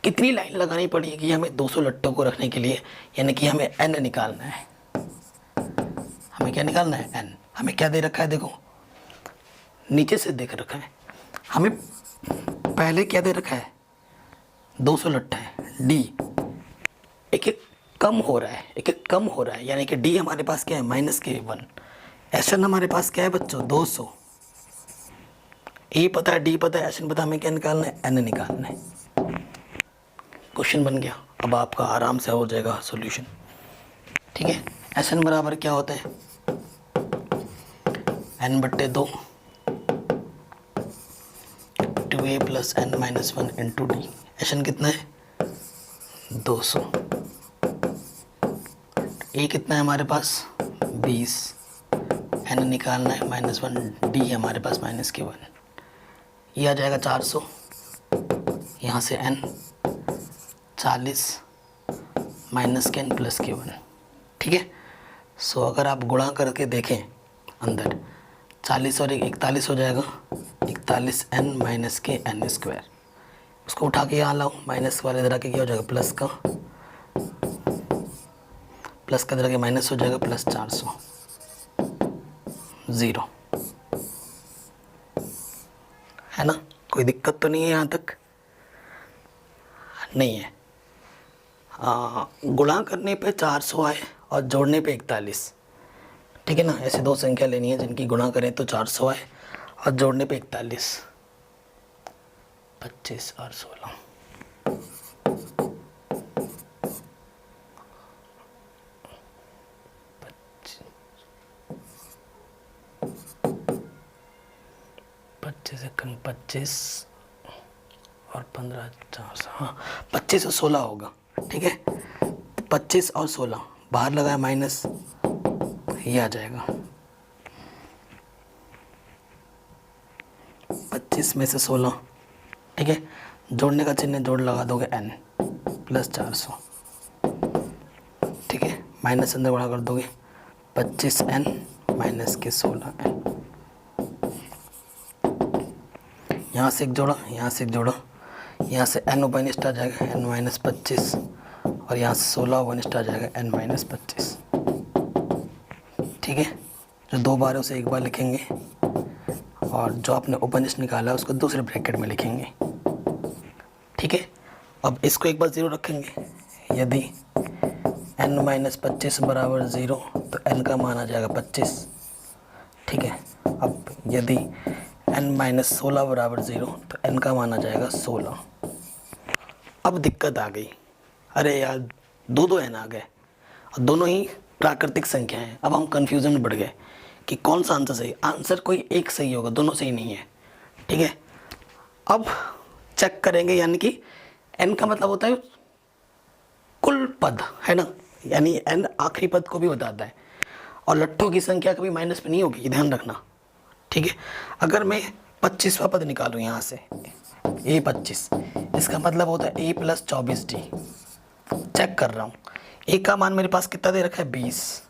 कितनी लाइन लगानी पड़ेगी हमें 200 लट्ठों को रखने के लिए, यानी कि हमें n निकालना है। हमें क्या निकालना है, n। हमें क्या दे रखा है, देखो नीचे से देख रखा है, हमें पहले क्या दे रखा है, 200 लट्ठे है, d एक एक कम हो रहा है, एक एक कम हो रहा है, यानी कि d हमारे पास क्या है -1। Sn हमारे पास क्या है बच्चों 200। ए पता है, d पता है, Sn पता है, हमें क्या निकालना है, n निकालना है। क्वेश्चन बन गया, अब आपका आराम से हो जाएगा सॉल्यूशन। ठीक है, Sn बराबर क्या होता है, n/2 2a + n - 1 × d। Sn कितना है 200, a कितना है हमारे पास 20, n निकालना है, -1 d हमारे पास -k1, ये आ जाएगा 400, यहाँ से n 40 -k n + k1, ठीक है। सो अगर आप गुणा करके देखें अंदर 40 और 41 हो जाएगा, 41n - k n², उसको उठा के यहाँ लाओ, माइनस वाले इधर आके क्या हो जाएगा प्लस का इधर आके माइनस हो जाएगा, +400 0, है ना। कोई दिक्कत तो नहीं है यहाँ तक? नहीं है। गुणा करने पे 400 आए और जोड़ने पे 41, ठीक है ना। ऐसे दो संख्या लेनी है जिनकी गुणा करें तो 400 आए और जोड़ने पे 41, 25 और 16, पच्चीस 25 और 15 400, हाँ 25 और 16 होगा, ठीक है। 25 और 16 बाहर लगाया माइनस, ये आ जाएगा 25 में से 16, ठीक है। जोड़ने का चिन्ह जोड़ लगा दोगे n +400, ठीक है। माइनस अंदर बड़ा कर दोगे 25n - के 16n, यहाँ से एक जोड़ा, यहाँ से एक जोड़ा, यहाँ से n ओपनिस्ट आ जाएगा n - 25 और यहाँ से 16 ओपनिस्ट आ जाएगा n - 25, ठीक है। जो दो बार है उसे एक बार लिखेंगे और जो आपने ओपनिस्ट निकाला है उसको दूसरे ब्रैकेट में लिखेंगे, ठीक है। अब इसको एक बार 0 रखेंगे, यदि n - 25 = 0 तो n का मान आ जाएगा 25, ठीक है। अब यदि n - 16 = 0 तो n का मान आ जाएगा 16। अब दिक्कत आ गई, अरे यार दो n आ गए और दोनों ही प्राकृतिक संख्या हैं। अब हम कंफ्यूजन में बढ़ गए कि कौन सा आंसर सही। आंसर कोई एक सही होगा, दोनों सही नहीं है, ठीक है। अब चेक करेंगे, यानी कि n का मतलब होता है कुल पद, है ना, यानी n आखिरी पद को भी बताता है और लट्ठों की संख्या कभी माइनस में नहीं होगी, ध्यान रखना, ठीक है। अगर मैं 25वां पद निकालूं यहाँ से a25, इसका मतलब होता है a + 24d। चेक कर रहा हूँ, a का मान मेरे पास कितना दे रखा है 20,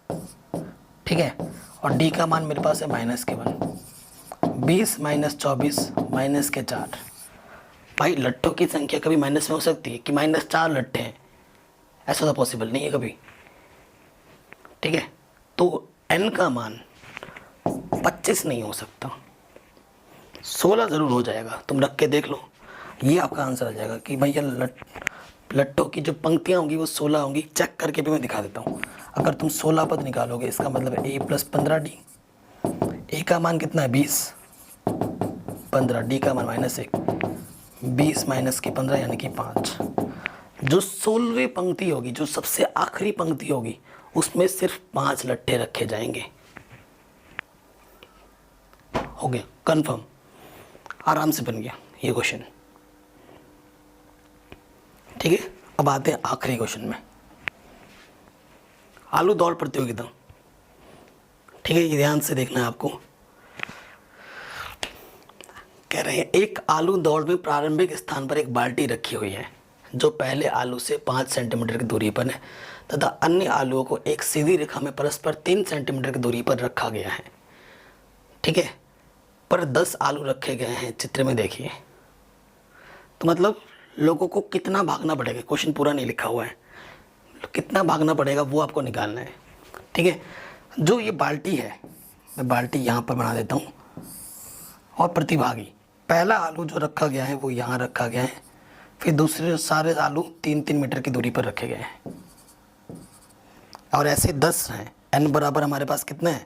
ठीक है, और d का मान मेरे पास है -k1, 20 - 24 - 4। भाई लट्ठों की संख्या कभी माइनस में हो सकती है कि -4 लट्ठे हैं? ऐसा तो पॉसिबल नहीं है कभी, ठीक है। तो n का मान 25 नहीं हो सकता, 16 ज़रूर हो जाएगा। तुम रख के देख लो, ये आपका आंसर आ जाएगा कि भैया लट्ठों की जो पंक्तियाँ होंगी वो 16 होंगी। चेक करके भी मैं दिखा देता हूँ। अगर तुम 16 पद निकालोगे, इसका मतलब है a + 15d। a का मान कितना है 20, 15, d का मान -1, 20 - के 15 यानी कि 5। जो 16वीं पंक्ति होगी, जो सबसे आखिरी पंक्ति होगी, उसमें सिर्फ 5 लट्ठे रखे जाएंगे। हो गया कंफर्म, आराम से बन गया ये क्वेश्चन, ठीक है। अब आते हैं आखिरी क्वेश्चन में, आलू दौड़ प्रतियोगिता, ठीक है। ये ध्यान से देखना है आपको। कह रहे हैं एक आलू दौड़ में प्रारंभिक स्थान पर एक बाल्टी रखी हुई है जो पहले आलू से 5 सेंटीमीटर की दूरी पर है तथा अन्य आलुओं को एक सीधी रेखा में परस्पर 3 सेंटीमीटर की दूरी पर रखा गया है, ठीक है। पर 10 आलू रखे गए हैं, चित्र में देखिए। तो मतलब लोगों को कितना भागना पड़ेगा, क्वेश्चन पूरा नहीं लिखा हुआ है, कितना भागना पड़ेगा वो आपको निकालना है, ठीक है। जो ये बाल्टी है, मैं बाल्टी यहाँ पर बना देता हूँ, और प्रतिभागी पहला आलू जो रखा गया है वो यहाँ रखा गया है, फिर दूसरे सारे आलू 3-3 मीटर की दूरी पर रखे गए हैं, और ऐसे 10 हैं। n बराबर हमारे पास कितने हैं,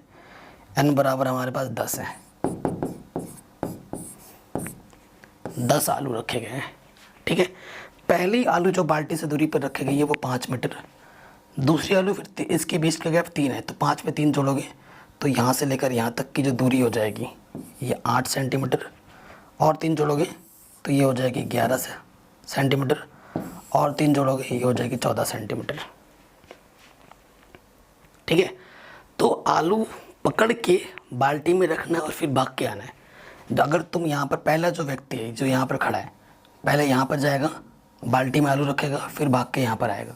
n बराबर हमारे पास 10 है, 10 आलू रखे गए हैं, ठीक है। पहली आलू जो बाल्टी से दूरी पर रखी गई है वो 5 मीटर, दूसरी आलू फिर इसके बीच का गैप 3 है, तो 5 में 3 जोड़ोगे तो यहाँ से लेकर यहाँ तक की जो दूरी हो जाएगी ये 8 सेंटीमीटर, और 3 जोड़ोगे तो ये हो जाएगी 11 सेंटीमीटर, और 3 जोड़ोगे ये हो जाएगी 14 सेंटीमीटर, ठीक है। तो आलू पकड़ के बाल्टी में रखना है और फिर भाग के आना है। अगर तुम यहाँ पर, पहला जो व्यक्ति है जो यहाँ पर खड़ा है, पहले यहाँ पर जाएगा, बाल्टी में आलू रखेगा, फिर भाग के यहाँ पर आएगा।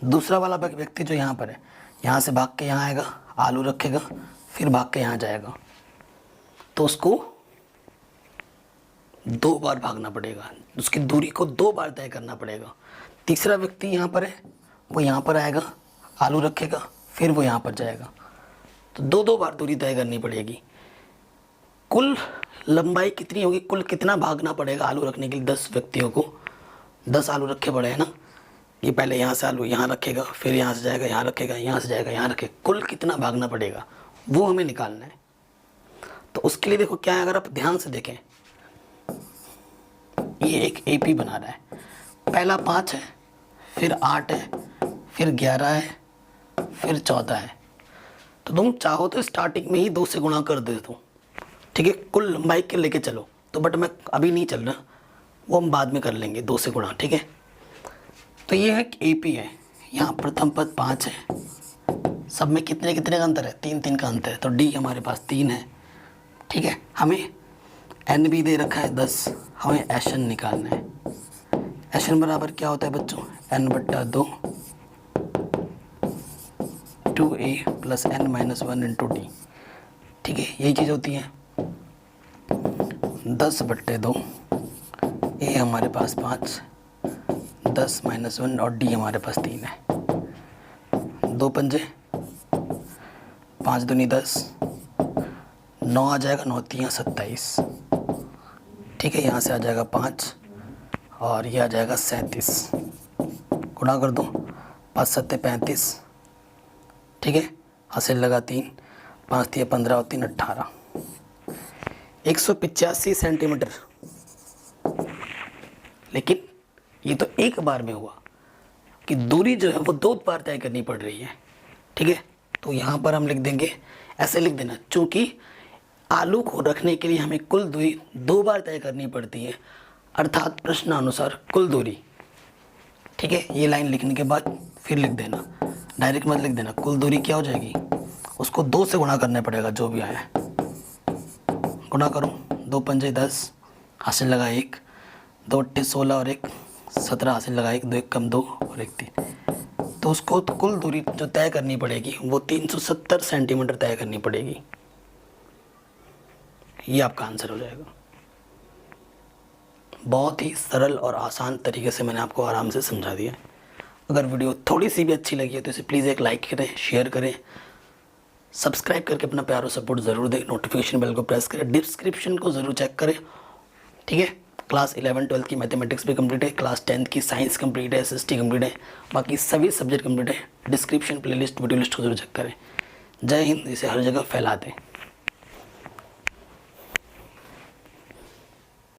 दूसरा वाला व्यक्ति जो यहाँ पर है, यहाँ से भाग के यहाँ आएगा, आलू रखेगा, फिर भाग के यहाँ जाएगा, तो उसको 2 बार भागना पड़ेगा, उसकी दूरी को 2 बार तय करना पड़ेगा। तीसरा व्यक्ति यहाँ पर है, वो यहाँ पर आएगा, आलू रखेगा, फिर वो यहाँ पर जाएगा, तो 2-2 बार दूरी तय करनी पड़ेगी। कुल लंबाई कितनी होगी, कुल कितना भागना पड़ेगा आलू रखने के लिए 10 व्यक्तियों को? 10 आलू रखे पड़े हैं ना, ये पहले यहाँ से आलू यहाँ रखेगा, फिर यहाँ से जाएगा, यहाँ रखेगा, यहाँ से जाएगा, यहाँ रखेगा, कुल कितना भागना पड़ेगा वो हमें निकालना है। तो उसके लिए देखो क्या है, अगर आप ध्यान से देखें, ये एक AP बना रहा है, पहला 5 है, फिर 8 है, फिर 11 है, फिर 14 है। तो तुम चाहो तो स्टार्टिंग में ही 2 से गुणा कर दे दो, ठीक है, कुल लंबाई के लेके चलो। तो बट मैं अभी नहीं चल रहा, वो हम बाद में कर लेंगे 2 से गुणा, ठीक है। तो ये है AP है, यहाँ प्रथम पद 5 है, सब में कितने कितने का अंतर है, 3-3 का अंतर है, तो D हमारे पास 3 है, ठीक है। हमें N भी दे रखा है 10, हमें SN निकालना है। SN बराबर क्या होता है बच्चों, N/2 2A + N-1 × D, ठीक है, यही चीज़ होती है। 10/2, A हमारे पास 5, 10 - 1 और D हमारे पास 3 है। 2 पंजे, 5 दूनी 10, 9 आ जाएगा, 9 3 27, ठीक है। यहाँ से आ जाएगा 5 और ये आ जाएगा 37, गुणा कर दो, 5 × 7 = 35, ठीक है। हासिल लगा 3, 5 × 3 = 15 और 3 = 18, 185 सेंटीमीटर। लेकिन ये तो एक बार में हुआ कि दूरी जो है वो 2 बार तय करनी पड़ रही है, ठीक है। तो यहाँ पर हम लिख देंगे, ऐसे लिख देना, चूँकि आलू को रखने के लिए हमें कुल दूरी 2 बार तय करनी पड़ती है, अर्थात प्रश्नानुसार कुल दूरी, ठीक है। ये लाइन लिखने के बाद फिर लिख देना, डायरेक्ट मत लिख देना। कुल दूरी क्या हो जाएगी, उसको 2 से गुणा करना पड़ेगा, जो भी आया गुणा करो, 2 पंजे 10, हासिल लगा 1, 2 अट्ठे 16 और 1 17, हासिल लगा 1, 2 1 कम 2 और 1 3। तो उसको तो कुल दूरी जो तय करनी पड़ेगी वो 370 सेंटीमीटर तय करनी पड़ेगी। ये आपका आंसर हो जाएगा। बहुत ही सरल और आसान तरीके से मैंने आपको आराम से समझा दिया। अगर वीडियो थोड़ी सी भी अच्छी लगी है तो इसे प्लीज़ एक लाइक करें, शेयर करें, सब्सक्राइब करके अपना प्यार और सपोर्ट ज़रूर दें, नोटिफिकेशन बेल को प्रेस करें, डिस्क्रिप्शन को ज़रूर चेक करें, ठीक है। क्लास 11-12 की मैथमेटिक्स भी कंप्लीट है, क्लास 10 की साइंस कंप्लीट है, SST कंप्लीट है, बाकी सभी सब्जेक्ट कंप्लीट है। डिस्क्रिप्शन प्लेलिस्ट वीडियो लिस्ट को जरूर चेक करें। जय हिंद, इसे हर जगह फैला दें।